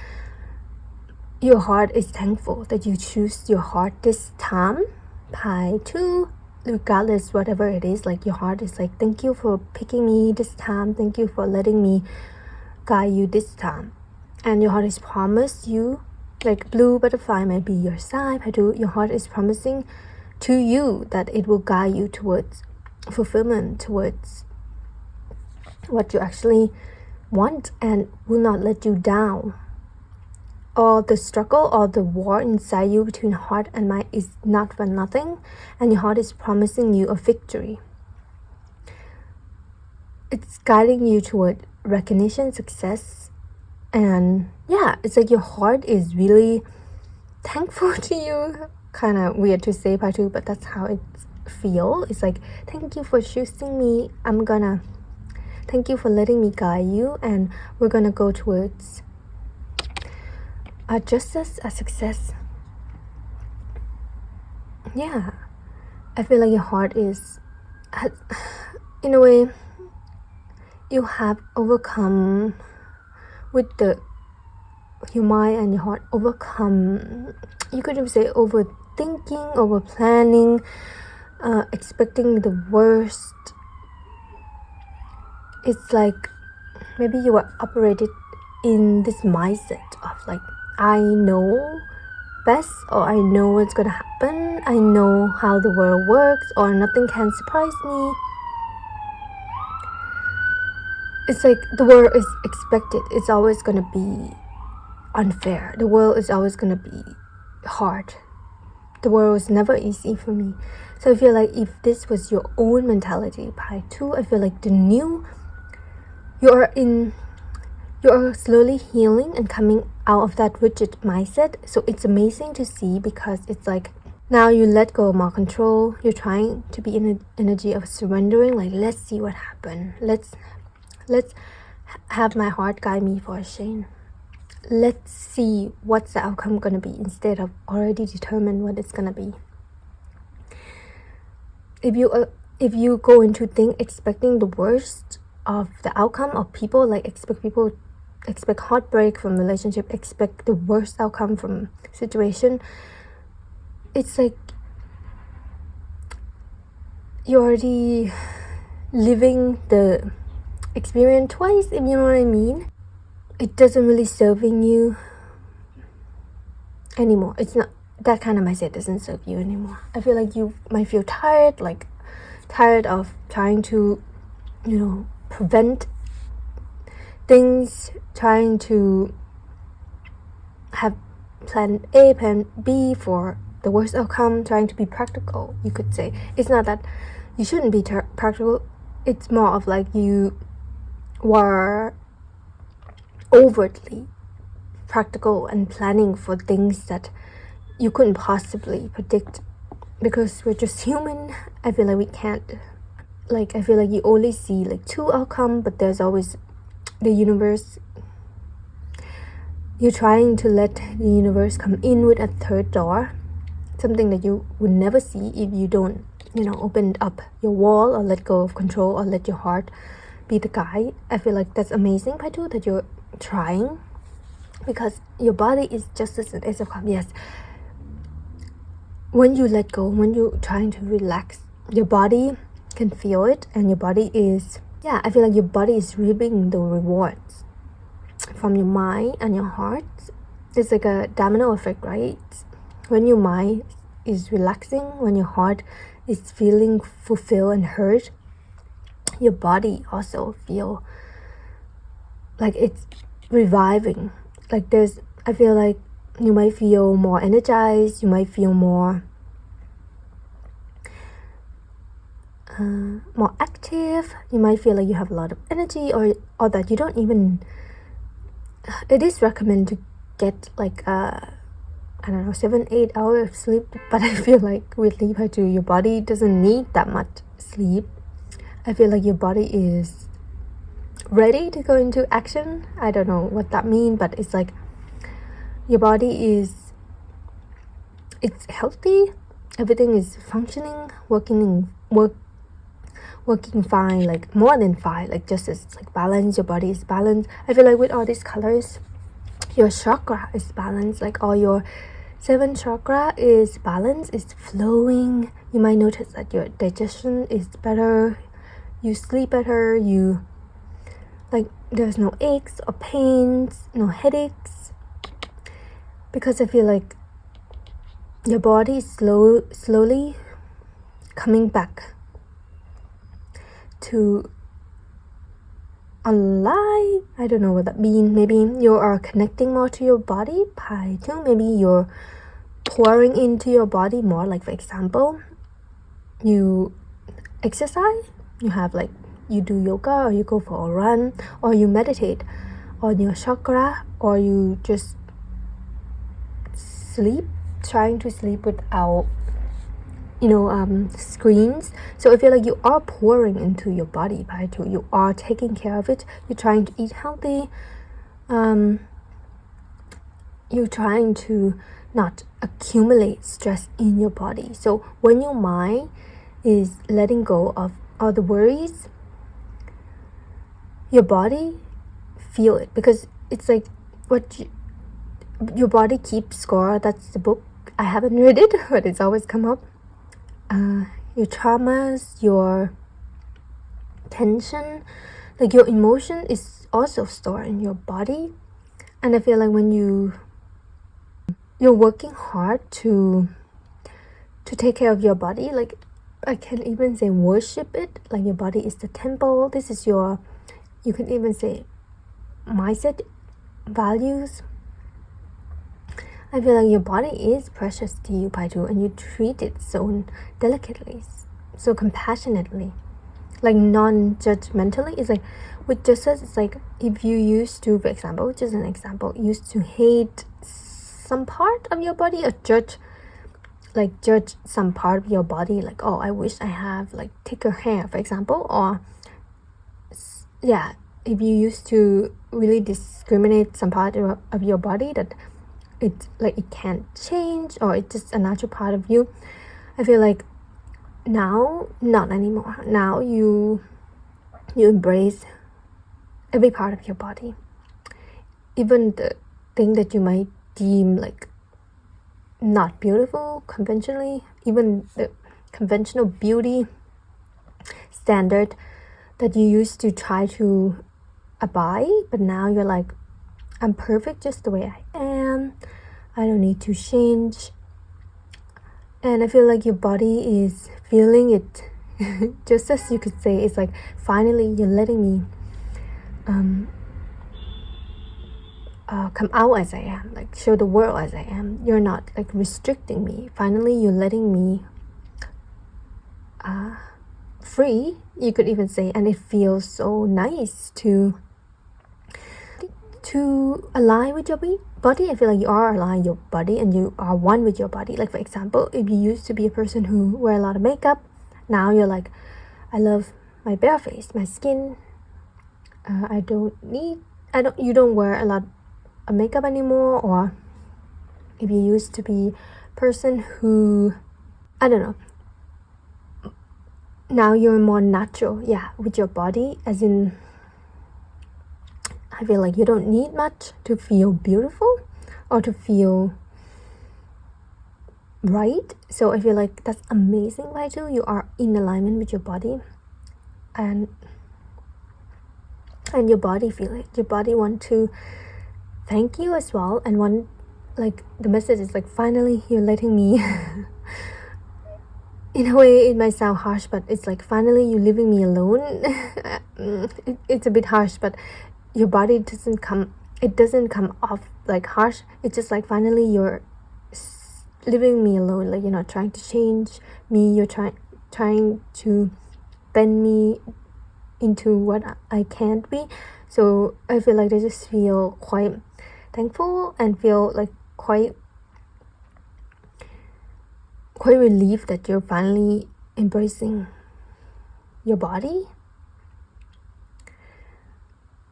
Your heart is thankful that you choose your heart this time. Pie 2, regardless whatever it is, like your heart is like, thank you for picking me this time, thank you for letting me guide you this time. And your heart is promised you, like blue butterfly might be your sign. Pie 2, your heart is promising to you that it will guide you towards fulfillment, towards what you actually want, and will not let you down. Or the struggle or the war inside you between heart and mind is not for nothing, and your heart is promising you a victory. It's guiding you toward recognition, success, and yeah, it's like your heart is really thankful to you. Kind of weird to say, part 2, but that's how it feels. It's like, thank you for choosing me. Thank you for letting me guide you, and we're gonna go towards a justice, a success. Yeah, I feel like your heart is, in a way, you have overcome with your mind and your heart, overcome, you could even say, overthinking, over planning, expecting the worst. It's like maybe you were operated in this mindset of like, I know best, or I know what's gonna happen, I know how the world works, or nothing can surprise me. It's like the world is expected, it's always gonna be unfair, the world is always gonna be hard, the world is never easy for me. So I feel like if this was your own mentality, part 2, I feel like you're slowly healing and coming out of that rigid mindset. So it's amazing to see, because it's like now you let go of more control. You're trying to be in an energy of surrendering, like, let's see what happened. Let's have my heart guide me for a change. Let's see what's the outcome gonna be, instead of already determine what it's gonna be. if you go into thing expecting the worst of the outcome of people, like expect heartbreak from relationship, expect the worst outcome from situation, it's like you're already living the experience twice, if you know what I mean. It doesn't really serving you anymore. It's not that kind of mindset doesn't serve you anymore. I feel like you might feel tired of trying to, prevent things, trying to have plan A, plan B for the worst outcome, trying to be practical, you could say. It's not that you shouldn't be practical. It's more of like you were overtly practical and planning for things that you couldn't possibly predict, because we're just human. I feel like we can't, I feel like you only see two outcomes, but there's always the universe. You're trying to let the universe come in with a third door, something that you would never see if you don't open up your wall or let go of control or let your heart be the guide. I feel like that's amazing, Paitu, that you're trying, because your body is just as an ace of cups. Yes, when you let go, when you're trying to relax, your body can feel it, and your body is, I feel like your body is reaping the rewards from your mind and your heart. It's like a domino effect, right? When your mind is relaxing, when your heart is feeling fulfilled and heard, your body also feel like it's reviving. I feel like you might feel more energized, you might feel more active, you might feel like you have a lot of energy, or that you don't even, it is recommended to get 7-8 hours of sleep, but I feel like with Paitu, your body doesn't need that much sleep. I feel like your body is ready to go into action. I don't know what that means, but it's like your body it's healthy, everything is functioning, working fine, more than fine, just as balanced. Your body is balanced. I feel like with all these colors, your chakra is balanced, all your 7 chakra is balanced, it's flowing. You might notice that your digestion is better, you sleep better, you there's no aches or pains, no headaches, because I feel like your body is slowly coming back to alive. I don't know what that means. Maybe you are connecting more to your body, Paitu. Maybe you're pouring into your body more. For example, you exercise, you have you do yoga, or you go for a run, or you meditate on your chakra, or you just sleep, trying to sleep without screens. So I feel like you are pouring into your body, Paitu. You are taking care of it. You're trying to eat healthy. You're trying to not accumulate stress in your body. So when your mind is letting go of all the worries, your body feel it, because it's your body keeps score. That's the book. I haven't read it, but it's always come up. Your traumas, your tension, your emotion is also stored in your body. And I feel like when you're working hard to take care of your body, I can even say worship it, your body is the temple. This is your, you can even say, mindset, values. I feel like your body is precious to you, Paitu, and you treat it so delicately, so compassionately, non-judgmentally. It's with justice, it's if you used to, for example, just an example, used to hate some part of your body, or judge some part of your body, oh, I wish I have thicker hair, for example, or if you used to really discriminate some part of your body that it can't change, or it's just a natural part of you. I feel like now not anymore. Now you embrace every part of your body, even the thing that you might deem like not beautiful conventionally, even the conventional beauty standard that you used to try to abide, but now you're like, I'm perfect just the way I am. I don't need to change. And I feel like your body is feeling it. Just as you could say, it's like, finally you're letting me come out as I am, like show the world as I am. You're not like restricting me. Finally you're letting me free, you could even say. And it feels so nice to align with your body. I feel like you are aligned with your body and you are one with your body. Like for example, if you used to be a person who wear a lot of makeup, now you're like, I love my bare face, my skin. You don't wear a lot of makeup anymore. Or if you used to be a person who, I don't know, now you're more natural, with your body, as in, I feel like you don't need much to feel beautiful or to feel right. So I feel like that's amazing, right? Too, you are in alignment with your body, and your body feel it. Your body want to thank you as well, and want, like, the message is like, finally you're letting me in a way it might sound harsh, but it's like, finally you're leaving me alone. It's a bit harsh, but your body doesn't come off like harsh. It's just like, finally you're leaving me alone. Like, you're not trying to change me. You're trying to bend me into what I can't be. So I feel like I just feel quite thankful and feel like quite relieved that you're finally embracing your body.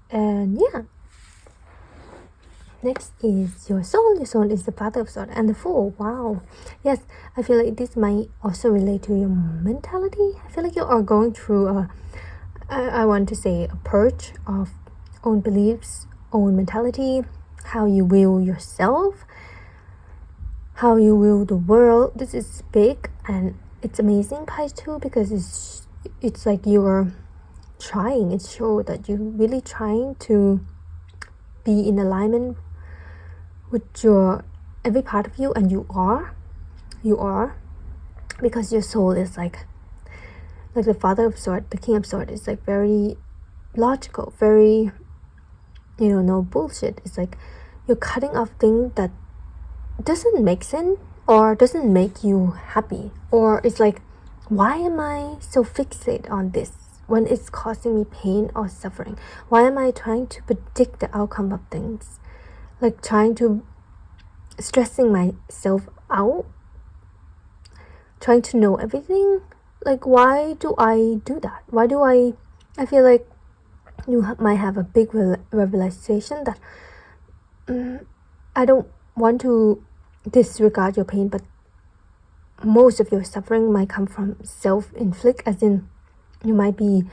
And next is your soul. Your soul is the father of soul and the fool. Wow. Yes, I feel like this might also relate to your mentality. I feel like you are going through I want to say a purge of own beliefs, own mentality, how you view yourself, how you view the world. This is big and it's amazing part too, because it's like you're trying. It shows that you're really trying to be in alignment with your every part of you, and you are, because your soul is like the father of sword, the king of sword, is like very logical, very, no bullshit. It's like you're cutting off things that doesn't make sense or doesn't make you happy, or it's like, why am I so fixated on this when it's causing me pain or suffering? Why am I trying to predict the outcome of things, like trying to stressing myself out, trying to know everything? Like, why do I do that? Why do I feel like you might have a big realization that I don't want to disregard your pain, but most of your suffering might come from self-inflict, as in you might be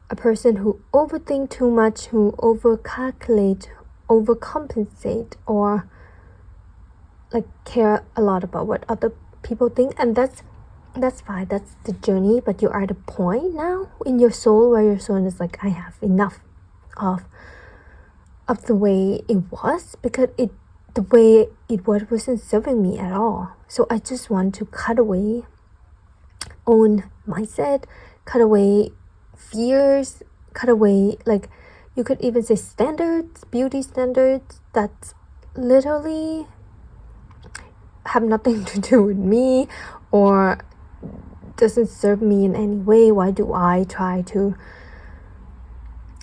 a person who overthink too much, who overcalculate, overcompensate, or like care a lot about what other people think. And that's fine, that's the journey, but you are at a point now in your soul where your soul is like, I have enough of the way it was, because the way it wasn't serving me at all. So I just want to cut away own mindset, cut away fears, cut away, like, you could even say standards, beauty standards that literally have nothing to do with me or doesn't serve me in any way. Why do I try to,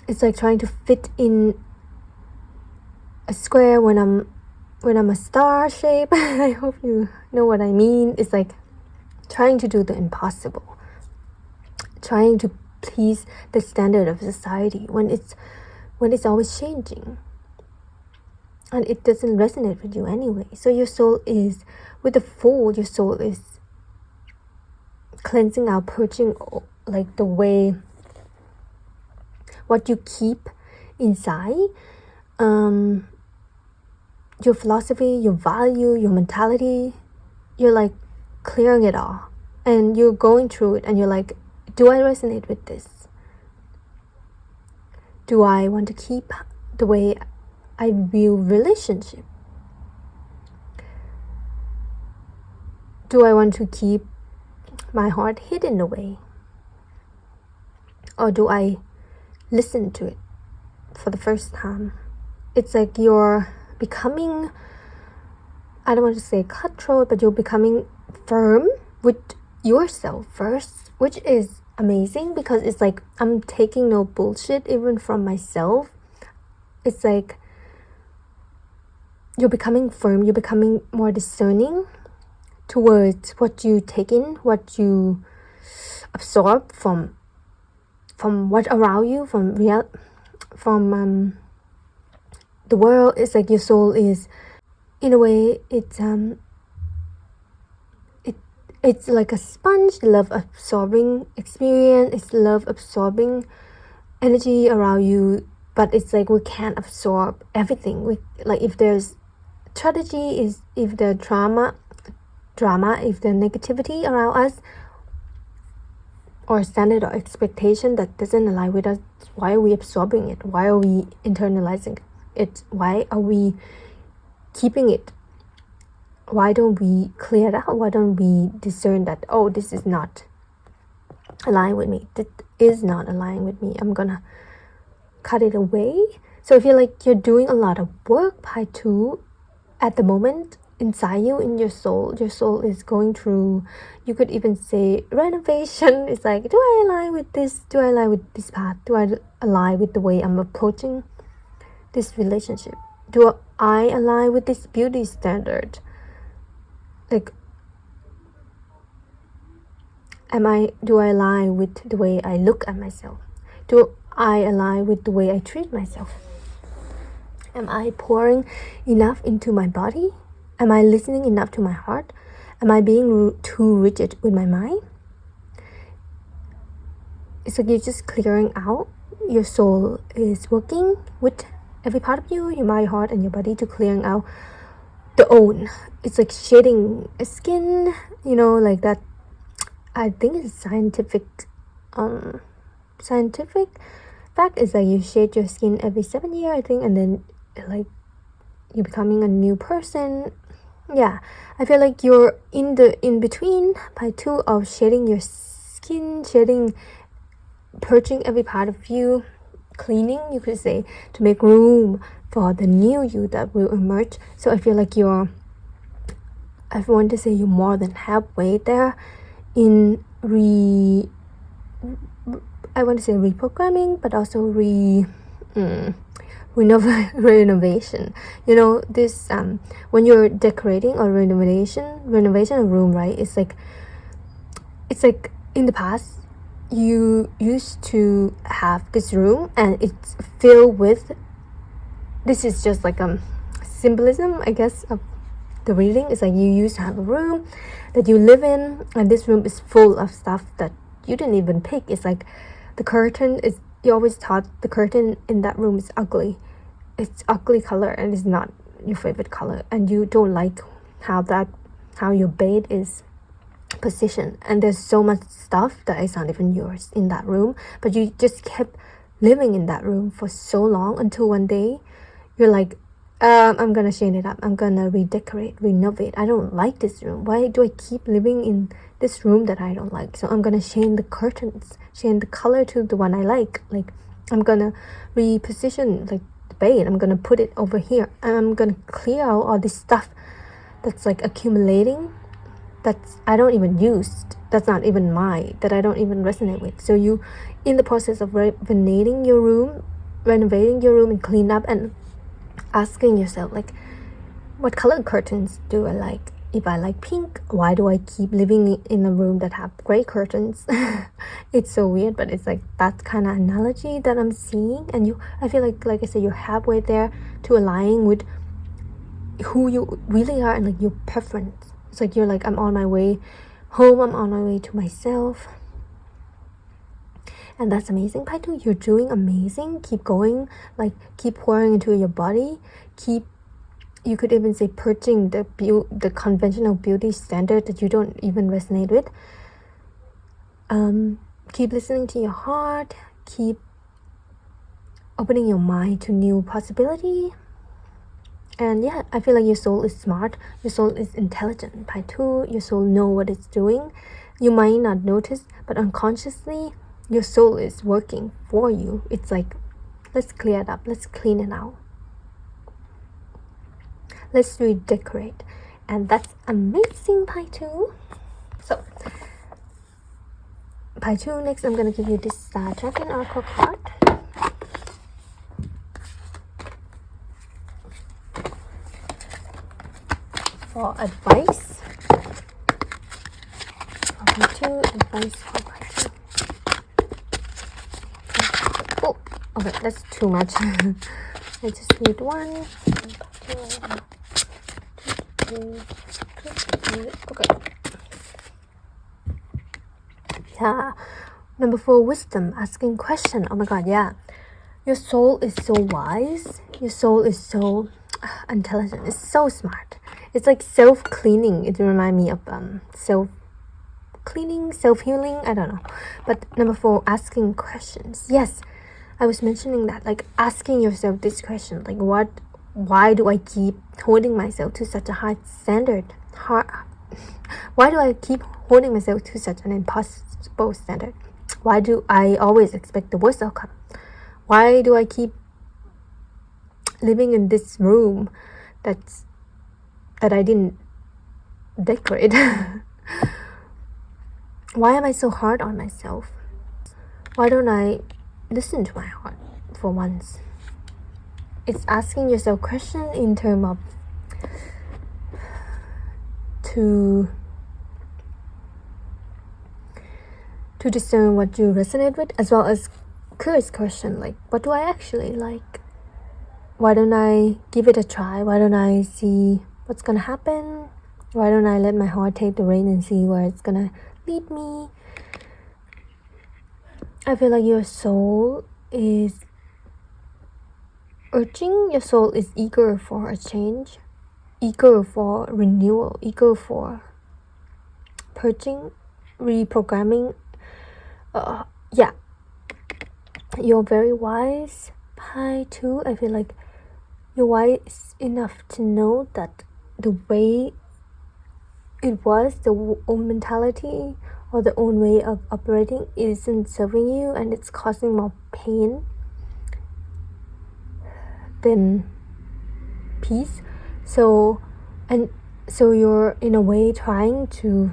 it's like trying to fit in a square when I'm a star shape. I hope you know what I mean. It's like trying to do the impossible, trying to please the standard of society when it's always changing, and it doesn't resonate with you anyway. So your soul is with the fool. Your soul is cleansing out, purging, like the way what you keep inside, your philosophy, your value, your mentality. You're like clearing it all, and you're going through it, and you're like, do I resonate with this? Do I want to keep the way I view relationship? Do I want to keep my heart hidden away? Or do I listen to it for the first time? It's like you're becoming, I don't want to say cutthroat, but you're becoming firm with yourself first, which is amazing, because it's like I'm taking no bullshit even from myself. It's like you're becoming firm, you're becoming more discerning towards what you take in, what you absorb from what around you, from the world. It's like your soul is, in a way, it's like a sponge, love absorbing experience. It's love absorbing energy around you, but it's like we can't absorb everything. Like if there's tragedy, if there's drama, if there's negativity around us, or standard or expectation that doesn't align with us, why are we absorbing it? Why are we internalizing it? Why are we keeping it? Why don't we clear it out? Why don't we discern that, oh, this is not aligned with me. This is not aligned with me. I'm gonna cut it away. So I feel like you're doing a lot of work, part 2, at the moment inside you, in your soul. Your soul is going through, you could even say, renovation. It's like, do I align with this? Do I align with this path? Do I align with the way I'm approaching this relationship? Do I align with this beauty standard? Like, do I align with the way I look at myself? Do I align with the way I treat myself? Am I pouring enough into my body? Am I listening enough to my heart? Am I being too rigid with my mind? It's like you're just clearing out. Your soul is working with every part of you, your mind, heart, and your body, to clearing out the own. It's like shedding a skin, like that. I think it's scientific fact is that you shed your skin every 7 years, I think, and then like you're becoming a new person. Yeah, I feel like you're in between part 2 of shedding your skin, purging every part of you, cleaning, you could say, to make room for the new you that will emerge. So I feel like I want to say you're more than halfway there in reprogramming, but also renovation. This when you're decorating or renovation a room, right? It's like in the past you used to have this room and it's filled with, this is just like symbolism, I guess, of the reading. It's like you used to have a room that you live in, and this room is full of stuff that you didn't even pick. It's like the curtain is, you always thought the curtain in that room is ugly. It's ugly color and it's not your favorite color, and you don't like how your bed is positioned, and there's so much stuff that is not even yours in that room, but you just kept living in that room for so long until one day you're like, I'm gonna change it up, I'm gonna redecorate, renovate. I don't like this room. Why do I keep living in this room that I don't like? So I'm gonna change the curtains, change the color to the one I like I'm gonna reposition like the bed. I'm gonna put it over here, and I'm gonna clear out all this stuff that's like accumulating, that's I don't even use, that's not even mine, that I don't even resonate with. So you, in the process of renovating your room and clean up, and asking yourself, like, what color curtains do I like? If I like pink, why do I keep living in a room that have gray curtains? It's so weird, but it's like that kind of analogy that I'm seeing. And I feel like I said, you're halfway there to aligning with who you really are and like your preference. It's like you're like, I'm on my way home, I'm on my way to myself. And that's amazing. Pi 2, you're doing amazing. Keep going, like keep pouring into your body. You could even say purging the conventional beauty standard that you don't even resonate with. Keep listening to your heart. Keep opening your mind to new possibility. And yeah, I feel like your soul is smart. Your soul is intelligent. Pi 2, your soul know what it's doing. You might not notice, but unconsciously, your soul is working for you. It's like, let's clear it up. Let's clean it out. Let's redecorate. And that's amazing, Pi 2. So, Pi 2, next I'm going to give you this StarDragon Oracle card. For advice. For Pi 2, advice for Pi 2. Oh, okay, that's too much. I just need one. Okay. Yeah. Number 4, wisdom, asking question. Oh my god, yeah. Your soul is so wise. Your soul is so intelligent. It's so smart. It's like self-cleaning. It reminds me of self-cleaning, self-healing. I don't know. But number 4, asking questions. Yes, I was mentioning that. Like asking yourself this question. Like why do I keep holding myself to such a high standard? Why do I keep holding myself to such an impossible standard? Why do I always expect the worst outcome? Why do I keep living in this room that I didn't decorate? Why am I so hard on myself? Why don't I listen to my heart for once? It's asking yourself question in terms of to discern what you resonate with, as well as curious question like, what do I actually like? Why don't I give it a try? Why don't I see what's gonna happen? Why don't I let my heart take the rein and see where it's gonna lead me? I feel like your soul is urging, your soul is eager for a change, eager for renewal, eager for purging, reprogramming. Yeah, you're very wise, Pi 2. I feel like you're wise enough to know that the way it was, the own mentality or the own way of operating isn't serving you, and it's causing more pain than peace. So you're in a way trying to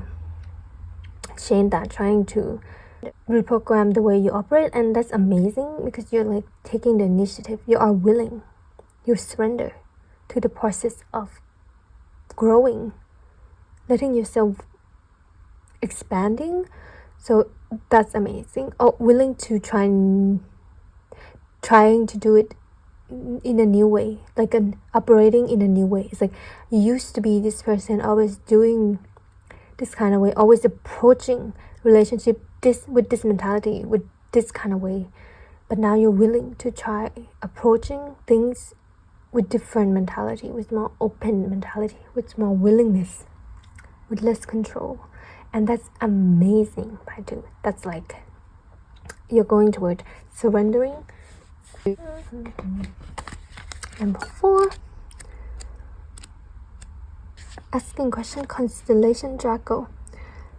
change that, trying to reprogram the way you operate, and that's amazing because you're like taking the initiative. You are willing, you surrender to the process of growing, letting yourself expanding. So that's amazing. Willing to trying to do it in a new way, like operating in a new way. It's like you used to be this person always doing this kind of way, always approaching relationship with this mentality, with this kind of way, but now you're willing to try approaching things with different mentality, with more open mentality, with more willingness, with less control. And that's amazing, Pi 2. That's like you're going toward surrendering. Number 4, asking question, constellation Draco.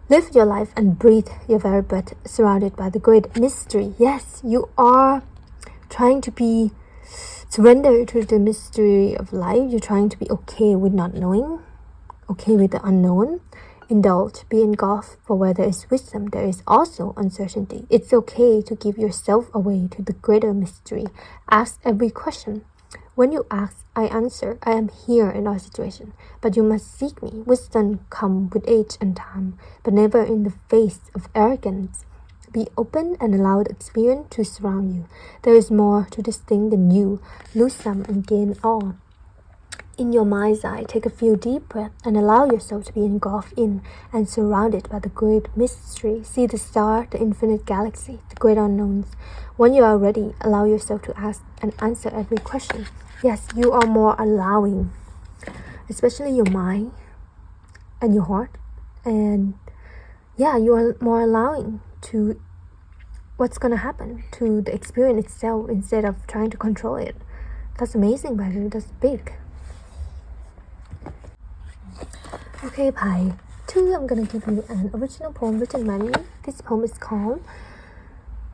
Live your life and breathe your very breath, surrounded by the great mystery. Yes, you are trying to be surrendered to the mystery of life. You're trying to be okay with not knowing, okay with the unknown. Indulge, be engulfed, for where there is wisdom, there is also uncertainty. It's okay to give yourself away to the greater mystery. Ask every question. When you ask, I answer. I am here in our situation, but you must seek me. Wisdom come with age and time, but never in the face of arrogance. Be open and allow the experience to surround you. There is more to this thing than you. Lose some and gain all. In your mind's eye, take a few deep breaths and allow yourself to be engulfed in and surrounded by the great mystery. See the star, the infinite galaxy, the great unknowns. When you are ready, allow yourself to ask and answer every question. Yes, you are more allowing, especially your mind and your heart. And yeah, you are more allowing to what's going to happen, to the experience itself, instead of trying to control it. That's amazing, by the way. That's big. Okay, Pi 2, I'm gonna give you an original poem written by me. This poem is called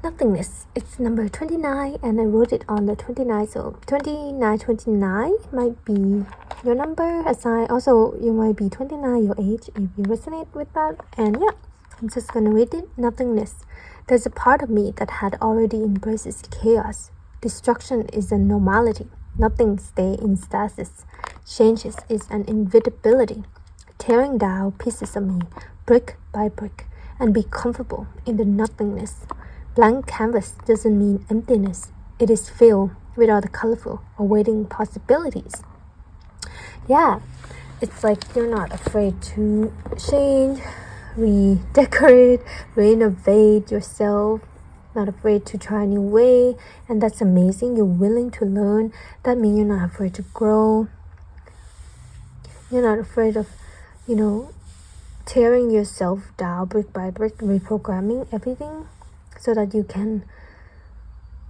Nothingness. It's number 29 and I wrote it on the 29th, so 29 might be your number aside. Also, you might be 29 your age if you resonate with that. And yeah, I'm just gonna read it. Nothingness. There's a part of me that had already embraces chaos. Destruction is a normality. Nothing stays in stasis. Changes is an inevitability. Tearing down pieces of me, brick by brick, and be comfortable in the nothingness. Blank canvas doesn't mean emptiness. It is filled with all the colorful, awaiting possibilities. Yeah, it's like you're not afraid to change, redecorate, renovate yourself, not afraid to try a new way, and that's amazing. You're willing to learn. That means you're not afraid to grow. You're not afraid of tearing yourself down brick by brick, reprogramming everything so that you can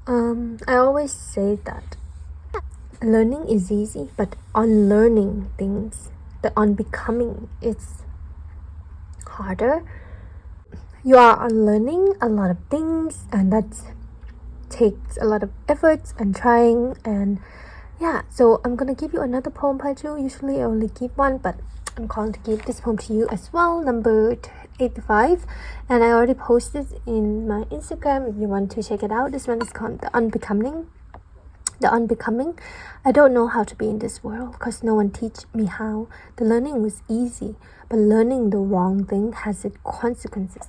I always say that learning is easy, but unlearning things, the unbecoming, is harder. You are unlearning a lot of things, and that takes a lot of efforts and trying. And yeah, so I'm gonna give you another poem, Paju. Usually I only give one, but I'm calling to give this poem to you as well, number 85, and I already posted in my Instagram if you want to check it out. This one is called The Unbecoming. The Unbecoming. I don't know how to be in this world because no one teach me how. The learning was easy, but learning the wrong thing has its consequences.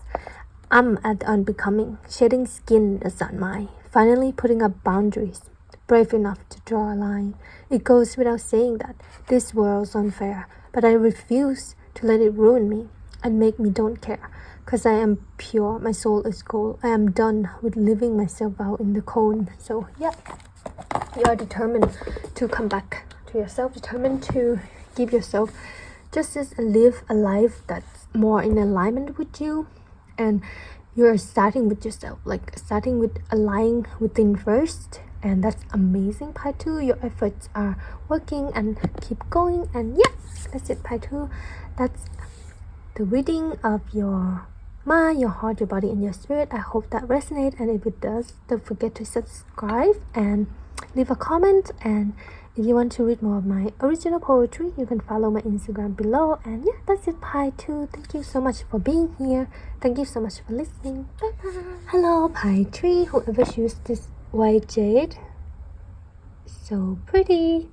I'm at the unbecoming, shedding skin that's not mine, finally putting up boundaries, brave enough to draw a line. It goes without saying that this world's unfair, but I refuse to let it ruin me and make me don't care. Cause I am pure, my soul is gold. I am done with living myself out in the cold. So yeah, you are determined to come back to yourself, determined to give yourself justice and live a life that's more in alignment with you. And you're starting with yourself, like starting with aligning within first. And that's amazing, Pi 2. Your efforts are working and keep going. And yeah, that's it, Pi 2. That's the reading of your mind, your heart, your body, and your spirit. I hope that resonates. And if it does, don't forget to subscribe and leave a comment. And if you want to read more of my original poetry, you can follow my Instagram below. And yeah, that's it, Pi 2. Thank you so much for being here. Thank you so much for listening. Bye bye. Hello, Pi 3. Whoever used this white jade, so pretty.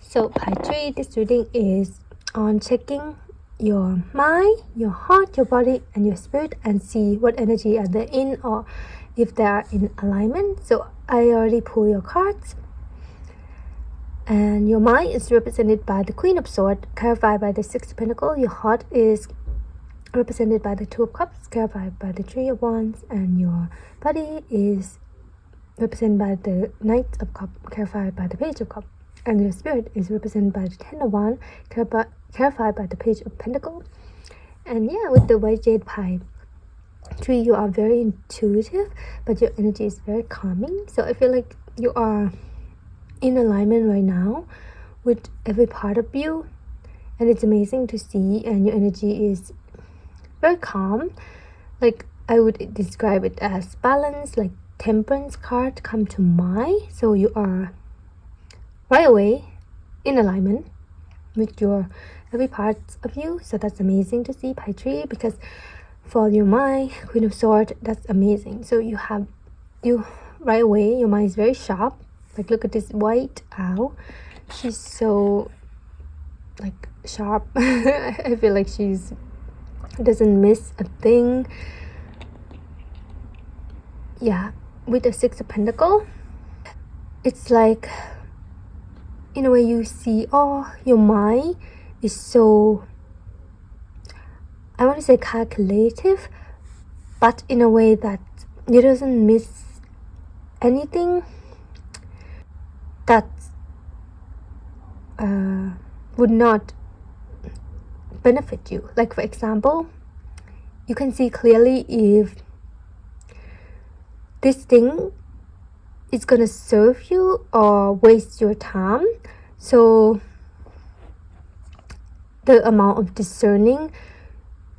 So Pi 3, this reading is on checking your mind, your heart, your body, and your spirit, and see what energy are they in, or if they are in alignment. So I already pulled your cards, and your mind is represented by the Queen of Swords, clarified by the Six of Pentacles. Your heart is represented by the Two of Cups, clarified by the Three of Wands, and your body is represented by the Knight of Cups, clarified by the Page of Cups, and your spirit is represented by the Ten of Wands, clarified by the Page of Pentacles. And yeah, with the white jade Pi 3, you are very intuitive, but your energy is very calming. So I feel like you are in alignment right now with every part of you, and it's amazing to see. And your energy is very calm. Like I would describe it as balance, like Temperance card come to mind. So you are right away in alignment with your every part of you. So that's amazing to see, Pi 3, because for your mind, Queen of Swords, that's amazing. So you right away, your mind is very sharp. Like look at this white owl. She's so like sharp. I feel like she's doesn't miss a thing. Yeah. With the Six of Pentacles, it's like in a way you see, oh, your mind is so, I want to say calculative, but in a way that it doesn't miss anything that would not benefit you. Like for example, you can see clearly if this thing is gonna serve you or waste your time. So the amount of discerning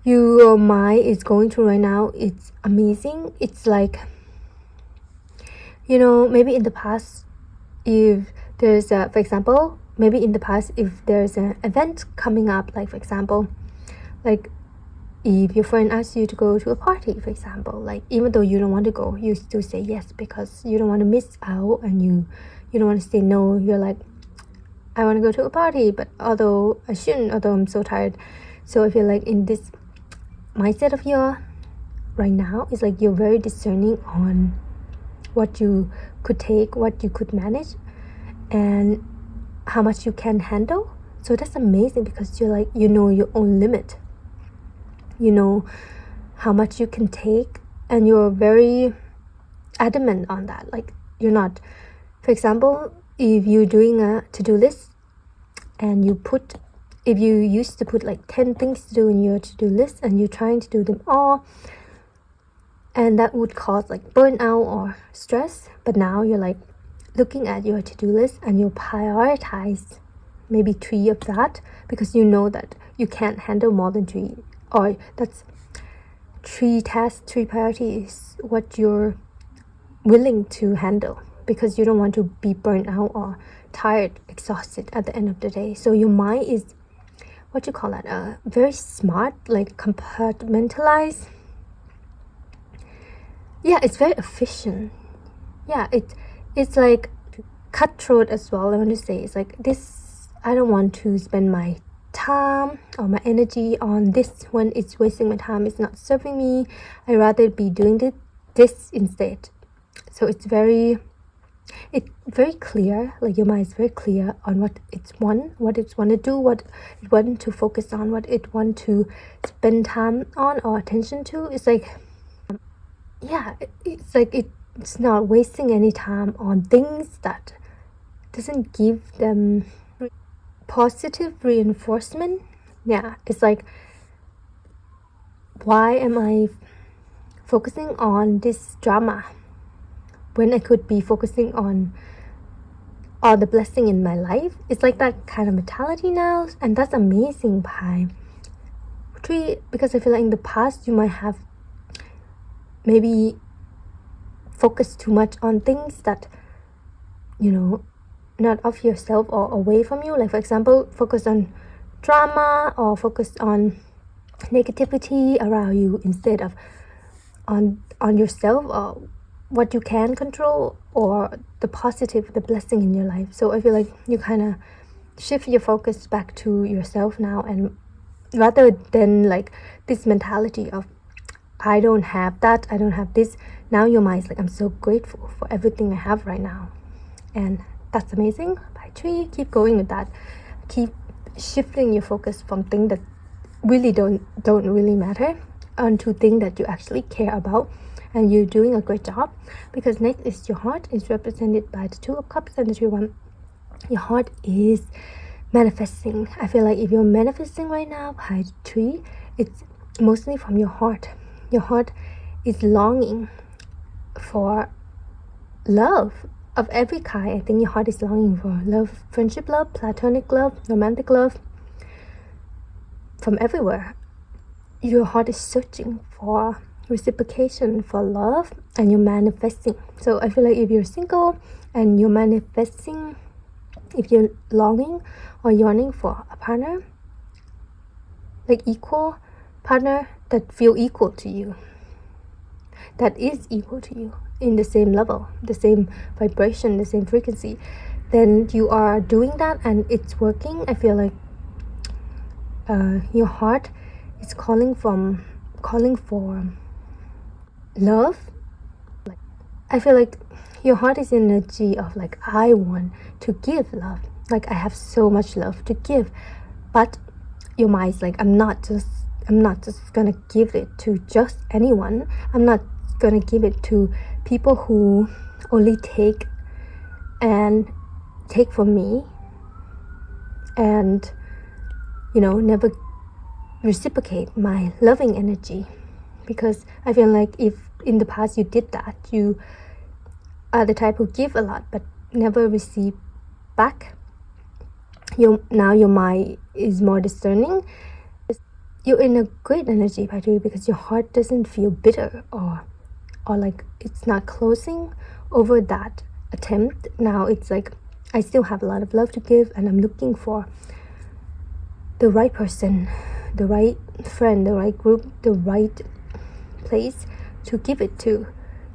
your mind is going through right now, it's amazing. It's like, you know, maybe in the past, if there's a, for example, maybe in the past if there's an event coming up, like for example, like if your friend asks you to go to a party, for example, like even though you don't want to go, you still say yes because you don't want to miss out, and you don't want to say no. You're like, I want to go to a party, but although I shouldn't, although I'm so tired. So I feel like in this mindset of your right now, it's like you're very discerning on what you could take, what you could manage, and how much you can handle. So that's amazing because you're like, you know your own limit, you know how much you can take, and you're very adamant on that. Like you're not, for example, if you're doing a to-do list and you put, if you used to put like 10 things to do in your to-do list and you're trying to do them all, and that would cause like burnout or stress, but now you're like looking at your to-do list and you prioritize maybe 3 of that because you know that you can't handle more than 3, or that's 3 tasks, 3 priorities, what you're willing to handle, because you don't want to be burnt out or tired, exhausted at the end of the day. So your mind is, what you call that, very smart, like compartmentalized. Yeah, it's very efficient. Yeah, it's like cutthroat as well. I want to say it's like this, I don't want to spend my time or my energy on this when it's wasting my time, it's not serving me. I'd rather be doing this instead. So it's very clear, like your mind is very clear on what it's want to do, what it want to focus on, what it want to spend time on or attention to. It's like, yeah, it's like it's not wasting any time on things that doesn't give them positive reinforcement. Yeah, it's like, why am I focusing on this drama when I could be focusing on all the blessing in my life? It's like that kind of mentality now, and that's amazing by 3, because I feel like in the past you might have maybe focused too much on things that, you know, not of yourself or away from you. Like for example, focus on drama or focus on negativity around you instead of on yourself or what you can control or the positive, the blessing in your life. So I feel like you kind of shift your focus back to yourself now, and rather than like this mentality of I don't have that, I don't have this. Now your mind is like, I'm so grateful for everything I have right now, and that's amazing. By 3, keep going with that. Keep shifting your focus from things that really don't really matter onto things that you actually care about, and you're doing a great job. Because next is your heart, is represented by the 2 of Cups and the 3 of Wands. Your heart is manifesting. I feel like if you're manifesting right now by 3, it's mostly from your heart. Your heart is longing for love of every kind. I think your heart is longing for love, friendship love, platonic love, romantic love, from everywhere. Your heart is searching for reciprocation, for love, and you're manifesting. So I feel like if you're single and you're manifesting, if you're longing or yearning for a partner, like equal partner that feel equal to you, that is equal to you in the same level, the same vibration, the same frequency, then you are doing that and it's working. I feel like your heart is calling for love. Like, I feel like your heart is energy of like, I want to give love. like I have so much love to give, but your mind's like, I'm not just gonna give it to just anyone. I'm not gonna give it to people who only take from me and never reciprocate my loving energy. Because I feel like if in the past you did that, you are the type who give a lot but never receive back. Now your mind is more discerning. You're in a great energy, by the way, because your heart doesn't feel bitter or like it's not closing over that attempt. Now it's like, I still have a lot of love to give, and I'm looking for the right person, the right friend, the right group, the right place to give it to,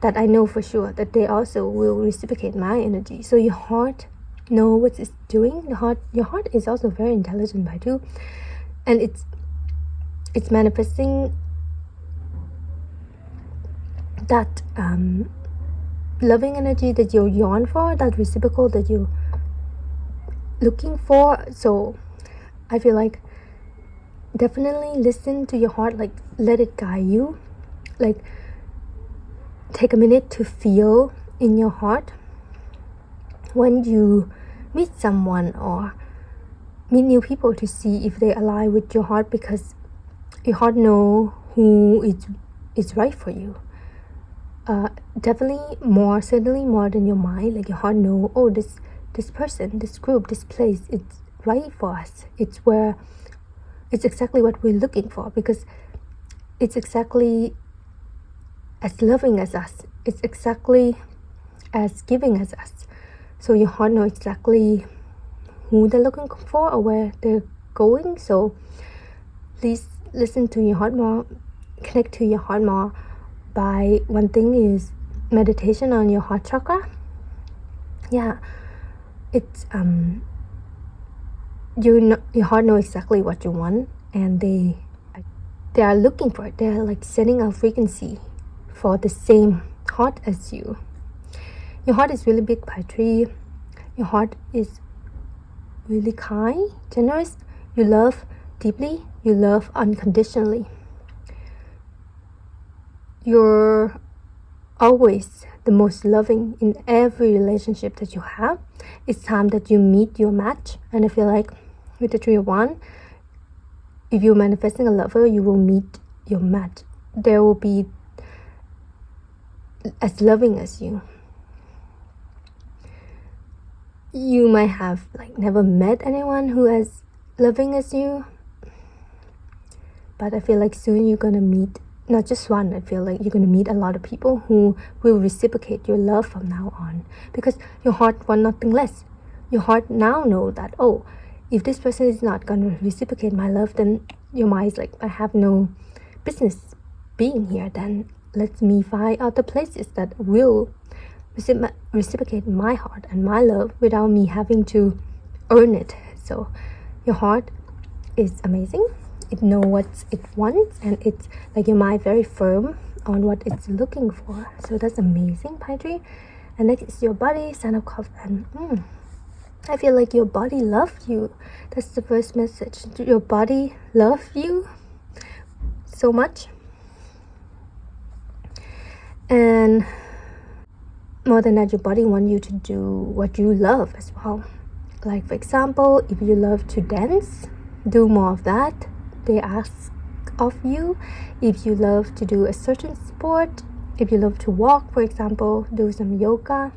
that I know for sure that they also will reciprocate my energy. So your heart know what it's doing. Your heart is also very intelligent, by too, and it's manifesting that loving energy that you yearn for, that reciprocal that you're looking for. So I feel like definitely listen to your heart, like let it guide you, like take a minute to feel in your heart when you meet someone or meet new people, to see if they align with your heart, because your heart know who is right for you. Certainly more than your mind. Like your heart know, oh, this person, this group, this place, it's right for us. It's exactly what we're looking for, because it's exactly as loving as us. It's exactly as giving as us. So your heart know exactly who they're looking for or where they're going. So please listen to your heart more, connect to your heart more. By one thing is meditation on your heart chakra. Yeah, it's your heart know exactly what you want, and they are looking for it. They're like sending a frequency for the same heart as you. Your heart is really big, Patri. Your heart is really kind, generous. You love deeply. You love unconditionally. You're always the most loving in every relationship that you have. It's time that you meet your match. And I feel like with the 3 of Wands, if you're manifesting a lover, you will meet your match. There will be as loving as you. You might have like never met anyone who is loving as you, but I feel like soon you're gonna meet not just one. I feel like you're gonna meet a lot of people who will reciprocate your love from now on, because your heart want nothing less. Your heart now know that, oh, if this person is not gonna reciprocate my love, then your mind is like, I have no business being here. Then let me find other places that will reciprocate my heart and my love without me having to earn it. So your heart is amazing. It knows what it wants, and it's like your mind very firm on what it's looking for. So that's amazing, Patri. And next is your body, Son of Cups. And I feel like your body loves you. That's the first message. Your body loves you so much, and more than that, your body wants you to do what you love as well. Like for example, if you love to dance, do more of that. They ask of you. If you love to do a certain sport, if you love to walk, for example, do some yoga.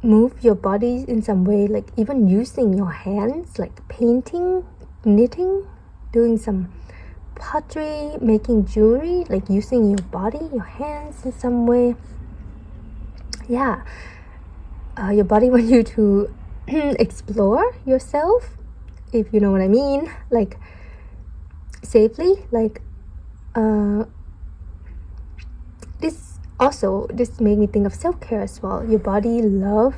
Move your body in some way, like even using your hands, like painting, knitting, doing some pottery, making jewelry, like using your body, your hands in some way. Yeah, your body wants you to explore yourself, if you know what I mean, like safely. Like this made me think of self-care as well. Your body love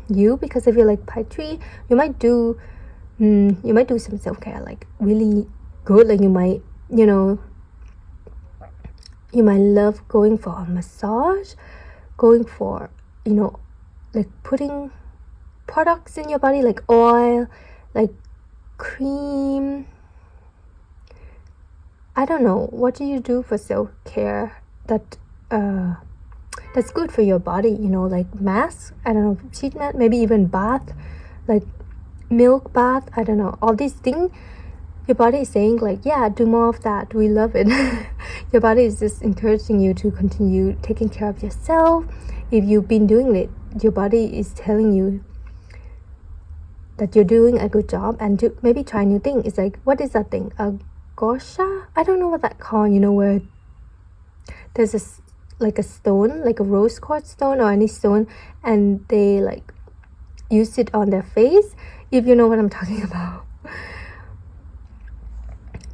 you, because I feel like Patri, you might do some self-care like really good. Like you might love going for a massage, going for like putting products in your body, like oil, like cream. I don't know, what do you do for self-care that's good for your body, you know, like mask, I don't know, sheet mask, maybe even bath, like milk bath, I don't know, all these things. Your body is saying like, yeah, do more of that, we love it. Your body is just encouraging you to continue taking care of yourself. If you've been doing it, your body is telling you that you're doing a good job, and to maybe try new thing. It's like, what is that thing, a gosha, I don't know what that called, you know, where there's like a stone, like a rose quartz stone or any stone, and they like use it on their face, if you know what I'm talking about.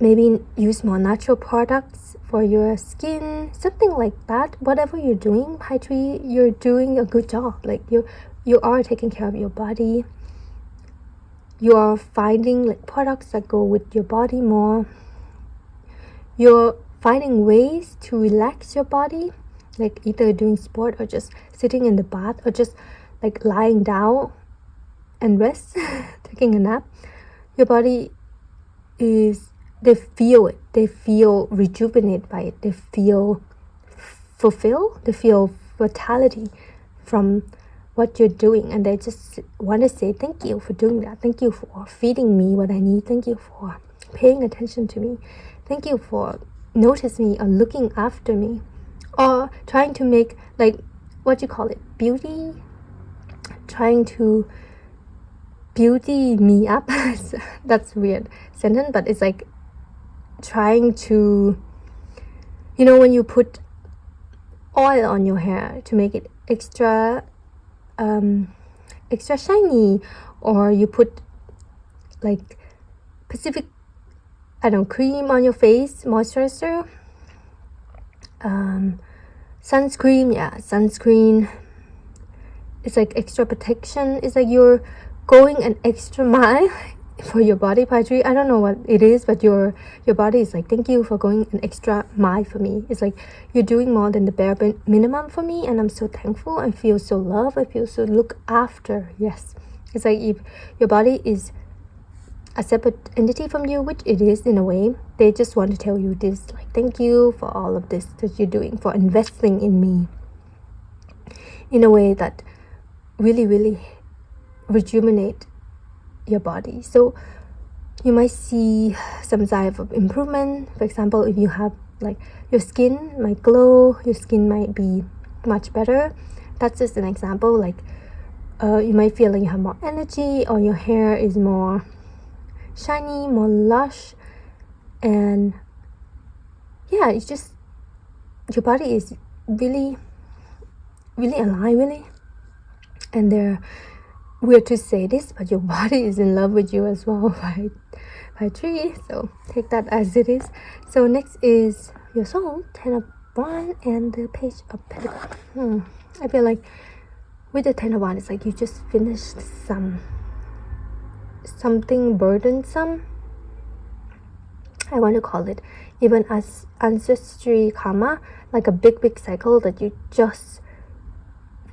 Maybe use more natural products for your skin, something like that. Whatever you're doing, Pai Tree, you're doing a good job. Like you are taking care of your body. You are finding like products that go with your body more. You're finding ways to relax your body, like either doing sport or just sitting in the bath or just like lying down and rest, taking a nap. Your body is, they feel it, they feel rejuvenated by it, they feel fulfilled, they feel vitality from what you're doing, and they just want to say thank you for doing that, thank you for feeding me what I need, thank you for paying attention to me, thank you for noticing me or looking after me, or trying to make, like, what you call it, beauty, trying to beauty me up. That's weird sentence, but it's like trying to, you know, when you put oil on your hair to make it extra shiny, or you put like Pacific, I don't know, cream on your face, moisturizer, sunscreen, yeah, sunscreen. It's like extra protection. It's like you're going an extra mile for your body, Pai Tree. I don't know what it is, but your body is like, thank you for going an extra mile for me. It's like you're doing more than the bare minimum for me, and I'm so thankful. I feel so loved. I feel so looked after. Yes, it's like if your body is a separate entity from you, which it is in a way, they just want to tell you this, like, thank you for all of this that you're doing, for investing in me in a way that really, really rejuvenate your body. So you might see some sign of improvement. For example, if you have like your skin might glow, your skin might be much better. That's just an example. Like you might feel like you have more energy, or your hair is more shiny, more lush, and yeah, it's just your body is really, really alive, really. And they're weird to say this, but your body is in love with you as well, right? By tree. So take that as it is. So next is your soul, 10 of Wands, and the Page of Pentacles. I feel like with the 10 of Wands, it's like you just finished something burdensome. I want to call it even as ancestry karma, like a big cycle that you just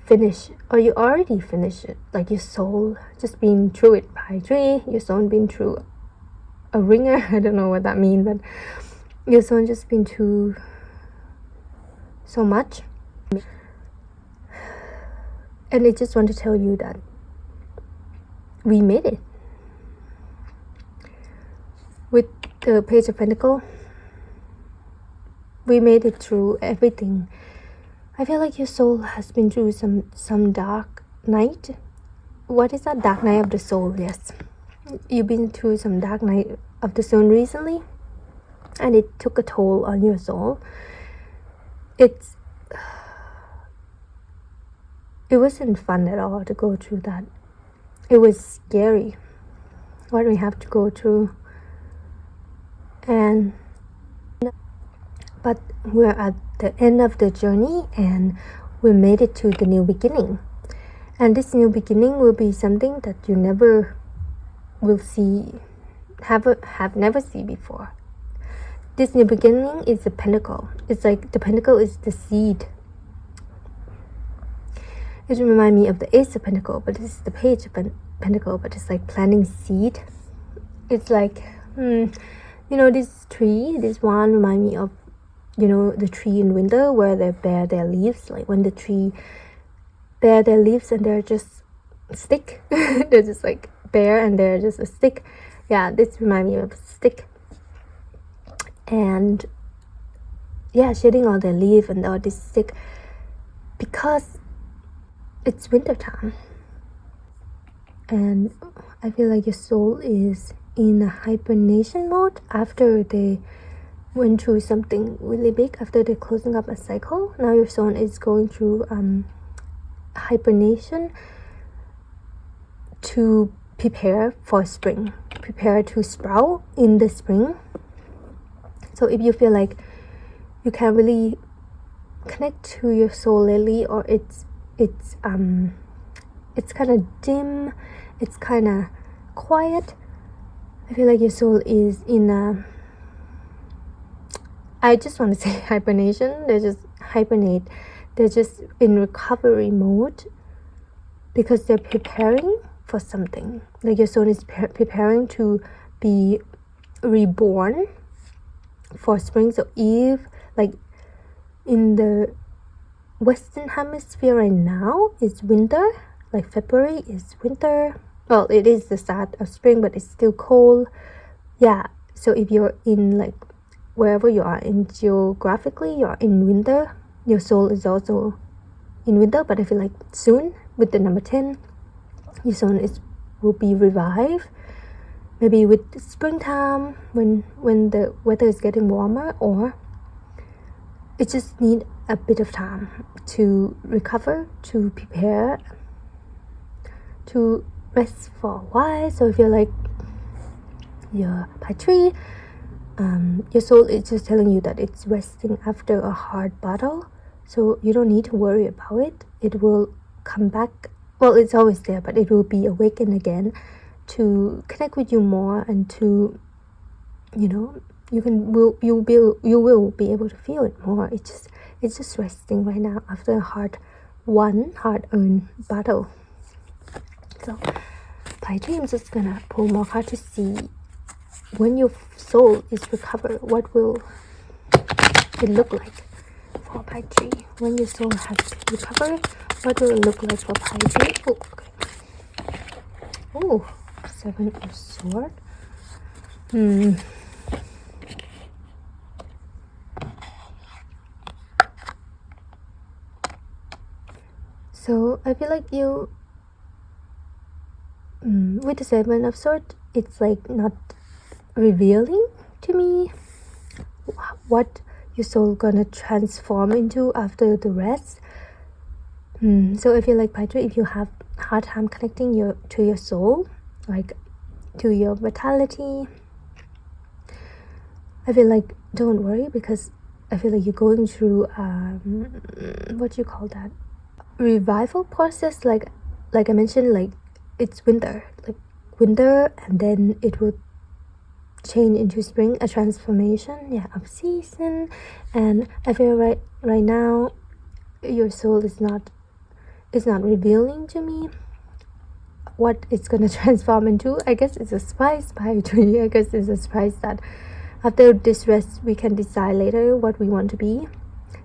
finish, or you already finish it. Like your soul just been through it by tree. Your soul been through a ringer. I don't know what that means, but your soul just been through so much, and I just want to tell you that we made it. With the Page of Pentacles, we made it through everything. I feel like your soul has been through some dark night. What is that? Dark night of the soul. Yes, you've been through some dark night of the soul recently, and it took a toll on your soul. It wasn't fun at all to go through that. It was scary what we have to go through, but we're at the end of the journey, and we made it to the new beginning. And this new beginning will be something that you never will see, have never seen before. This new beginning is the pentacle. It's like the pentacle is the seed. It reminds me of the Ace of Pentacle, but this is the Page of Pentacle, but it's like planting seed. It's like, you know, this tree, this one remind me of, you know, the tree in winter where they bare their leaves. Like when the tree bare their leaves and they're just stick. They're just like bare and they're just a stick. Yeah, this remind me of a stick. And yeah, shedding all their leaf and all this stick because it's winter time. And I feel like your soul is in a hibernation mode after they went through something really big, after they're closing up a cycle. Now your soul is going through hibernation to prepare for spring, prepare to sprout in the spring. So if you feel like you can't really connect to your soul lately, or it's kind of dim, it's kind of quiet, I feel like your soul is in a, I just want to say hibernation. They just hibernate. They're just in recovery mode because they're preparing for something. Like your soul is preparing to be reborn for spring. So if like in the Western Hemisphere right now it's winter, like February is winter. Well, it is the start of spring, but it's still cold. Yeah, so if you're in like wherever you are in geographically, you're in winter, your soul is also in winter. But I feel like soon with the number 10, your soul will be revived. Maybe with springtime when the weather is getting warmer, or it just need a bit of time to recover, to prepare, to rest for a while. So if you're like your pie tree, your soul is just telling you that it's resting after a hard battle, so you don't need to worry about it. It will come back. Well, it's always there, but it will be awakened again to connect with you more, and to, you know, you will be able to feel it more. It's just resting right now after a hard-earned battle. So by dreams, just gonna pull more cards to see when your soul is recovered, what will it look like for pie tree. When your soul has recovered, what will it look like for pie tree? Oh, okay. Oh, 7 of Swords. So I feel like you, with the 7 of Swords, it's like not revealing to me what your soul gonna transform into after the rest. So I feel like Paitra, if you have hard time connecting to your soul, like to your vitality, I feel like don't worry, because I feel like you're going through what do you call that, revival process. Like I mentioned, like it's winter, and then it will change into spring, a transformation, of season. And I feel right now your soul is not revealing to me what it's gonna transform into. I guess it's a surprise by tree. I guess it's a surprise that after this rest we can decide later what we want to be.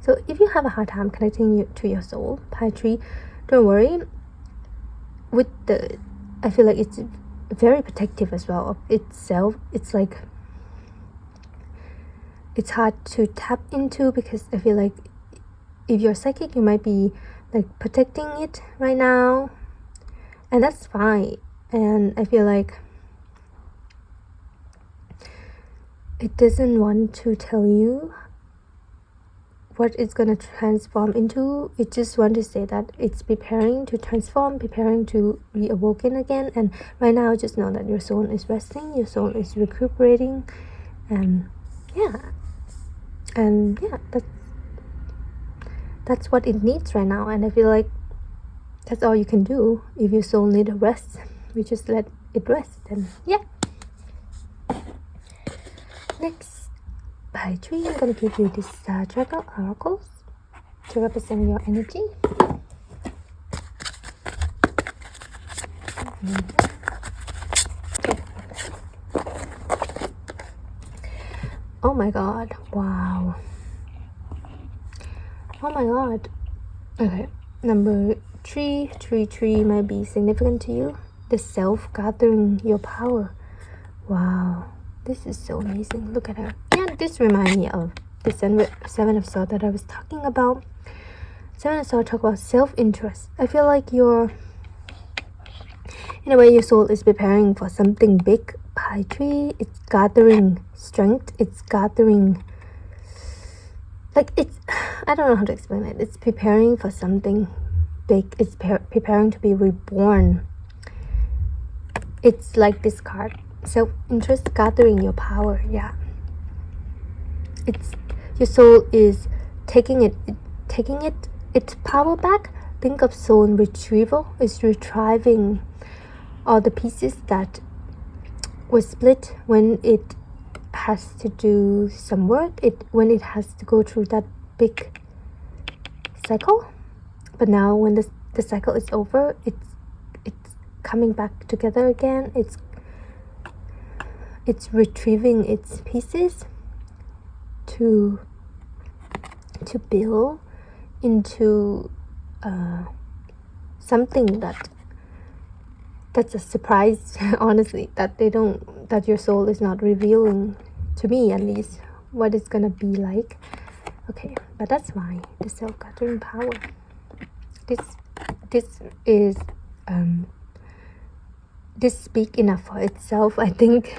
So if you have a hard time connecting to your soul, pie tree, don't worry. I feel like it's very protective as well of itself. It's like it's hard to tap into, because I feel like if you're psychic, you might be like protecting it right now, and that's fine. And I feel like it doesn't want to tell you what it's gonna transform into. It just want to say that it's preparing to transform, preparing to reawaken again. And right now, just know that your soul is resting, your soul is recuperating, and that's what it needs right now. And I feel like that's all you can do. If your soul need a rest, we just let it rest. And next, by tree, I'm gonna give you this Dragon Oracles to represent your energy. Oh my god, wow. Oh my god. Okay, number 333 might be significant to you. The self gathering your power. Wow, this is so amazing. Look at her. Yeah, this reminds me of the Seven of Swords that I was talking about. Seven of Swords talk about self-interest. I feel like in a way, your soul is preparing for something big. By 3, it's gathering strength. It's gathering, like, it's, I don't know how to explain it. It's preparing for something big. It's preparing to be reborn. It's like this card. Self-interest, gathering your power. Yeah. It's, your soul is taking its power back. Think of soul retrieval. It's retrieving all the pieces that was split when it has to do some work, when it has to go through that big cycle. But now when the cycle is over, it's coming back together again. It's retrieving its pieces to build into something that's a surprise, honestly, that your soul is not revealing, to me at least, what it's gonna be like. Okay, but that's why the self-gathering power. This is this speak enough for itself, I think.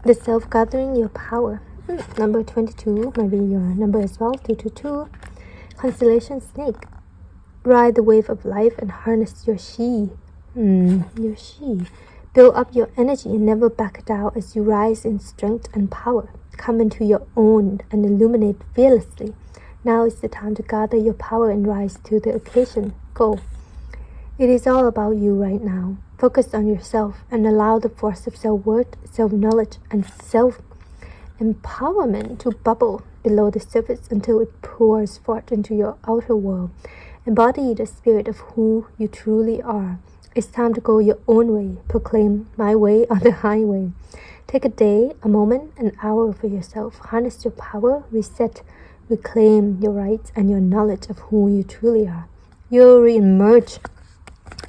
The self-gathering your power. Number 22 might be your number as well. 222. Constellation Snake. Ride the wave of life and harness your chi. Your chi. Build up your energy and never back down as you rise in strength and power. Come into your own and illuminate fearlessly. Now is the time to gather your power and rise to the occasion. Go. It is all about you right now. Focus on yourself and allow the force of self-worth, self-knowledge, and self-empowerment to bubble below the surface until it pours forth into your outer world. Embody the spirit of who you truly are. It's time to go your own way. Proclaim my way on the highway. Take a day, a moment, an hour for yourself. Harness your power, reset, reclaim your rights and your knowledge of who you truly are. You'll re-emerge.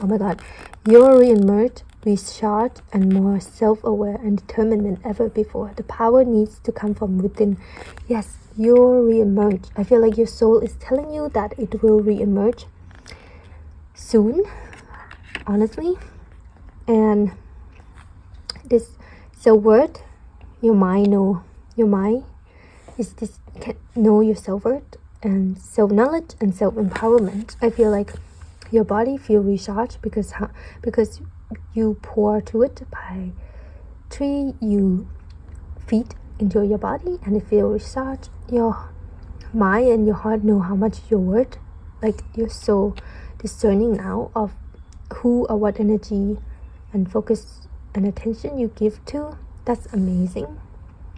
Oh my god. You'll re-emerge, recharged, and more self-aware and determined than ever before. The power needs to come from within. Yes, you'll re-emerge. I feel like your soul is telling you that it will re-emerge soon, honestly. And this self-worth, your mind is this, can know your self-worth and self-knowledge and self-empowerment. I feel like your body feel recharged because you pour to it. By 3, you feed into your body and it feel recharged. Your mind and your heart know how much you're worth. Like, you're so discerning now of who or what energy and focus and attention you give to. That's amazing.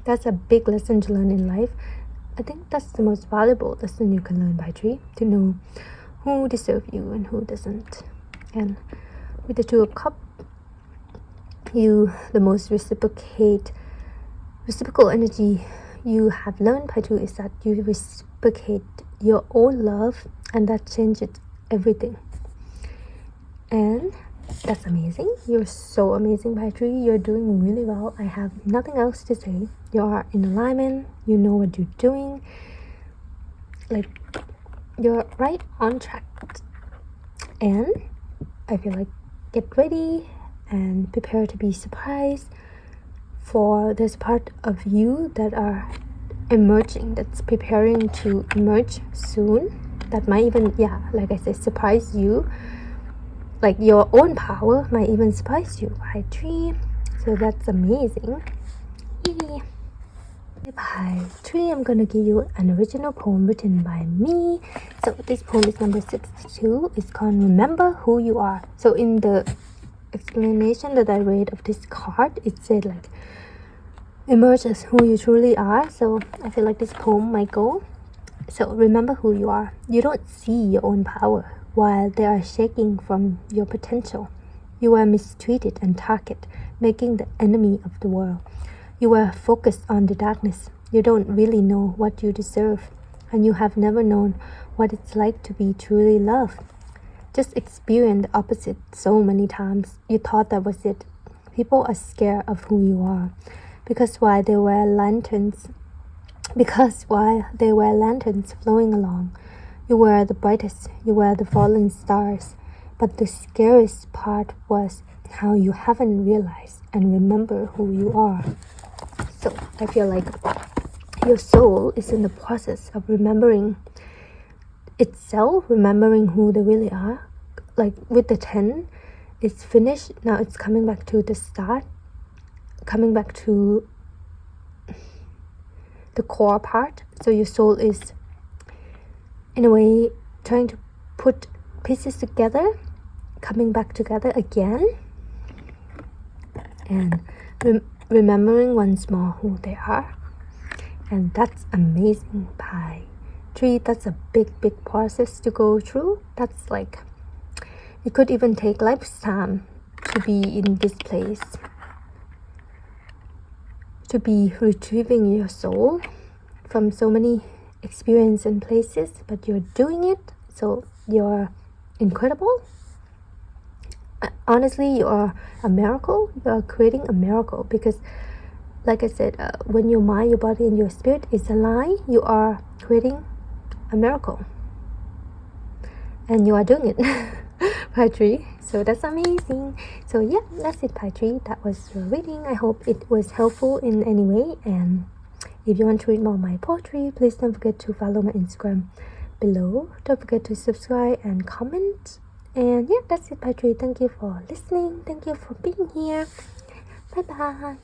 That's a big lesson to learn in life. I think that's the most valuable lesson you can learn by 3, to know who deserves you and who doesn't. And with the 2 of Cups, the most reciprocal energy you have learned by 2 is that you reciprocate your own love, and that changes everything. And that's amazing. You're so amazing by 3. You're doing really well. I have nothing else to say. You are in alignment. You know what you're doing. Like, you're right on track. And I feel like get ready and prepare to be surprised, for this part of you that are emerging, that's preparing to emerge soon, that might even, like I said, surprise you. Like, your own power might even surprise you by 3. So that's amazing. Yay. By 3, I'm gonna give you an original poem written by me. So this poem is number 62. It's called Remember Who You Are. So in the explanation that I read of this card, it said like, emerge as who you truly are. So I feel like this poem might go. So remember who you are. You don't see your own power while they are shaking from your potential. You were mistreated and targeted, making the enemy of the world. You were focused on the darkness. You don't really know what you deserve, and you have never known what it's like to be truly loved. Just experience the opposite so many times. You thought that was it. People are scared of who you are, because while there were lanterns flowing along, you were the brightest, you were the fallen stars. But the scariest part was how you haven't realized and remember who you are. So I feel like your soul is in the process of remembering itself, remembering who they really are. Like with the 10, it's finished. Now it's coming back to the start, coming back to the core part. So your soul is, in a way, trying to put pieces together, coming back together again, and remembering once more who they are. And that's amazing. Pie 3, that's a big process to go through. That's like, it could even take lifetime to be in this place, to be retrieving your soul from so many experiences and places, but you're doing it, so you're incredible. Honestly, you are a miracle. You are creating a miracle, because like I said, when your mind, your body, and your spirit is aligned, you are creating a miracle, and you are doing it. Pie 3, so that's amazing. So yeah, that's it, Pie 3. That was your reading. I hope it was helpful in any way, and if you want to read more of my poetry, please don't forget to follow my Instagram below. Don't forget to subscribe and comment. And yeah, that's it, Pie 3. Thank you for listening. Thank you for being here. Bye bye.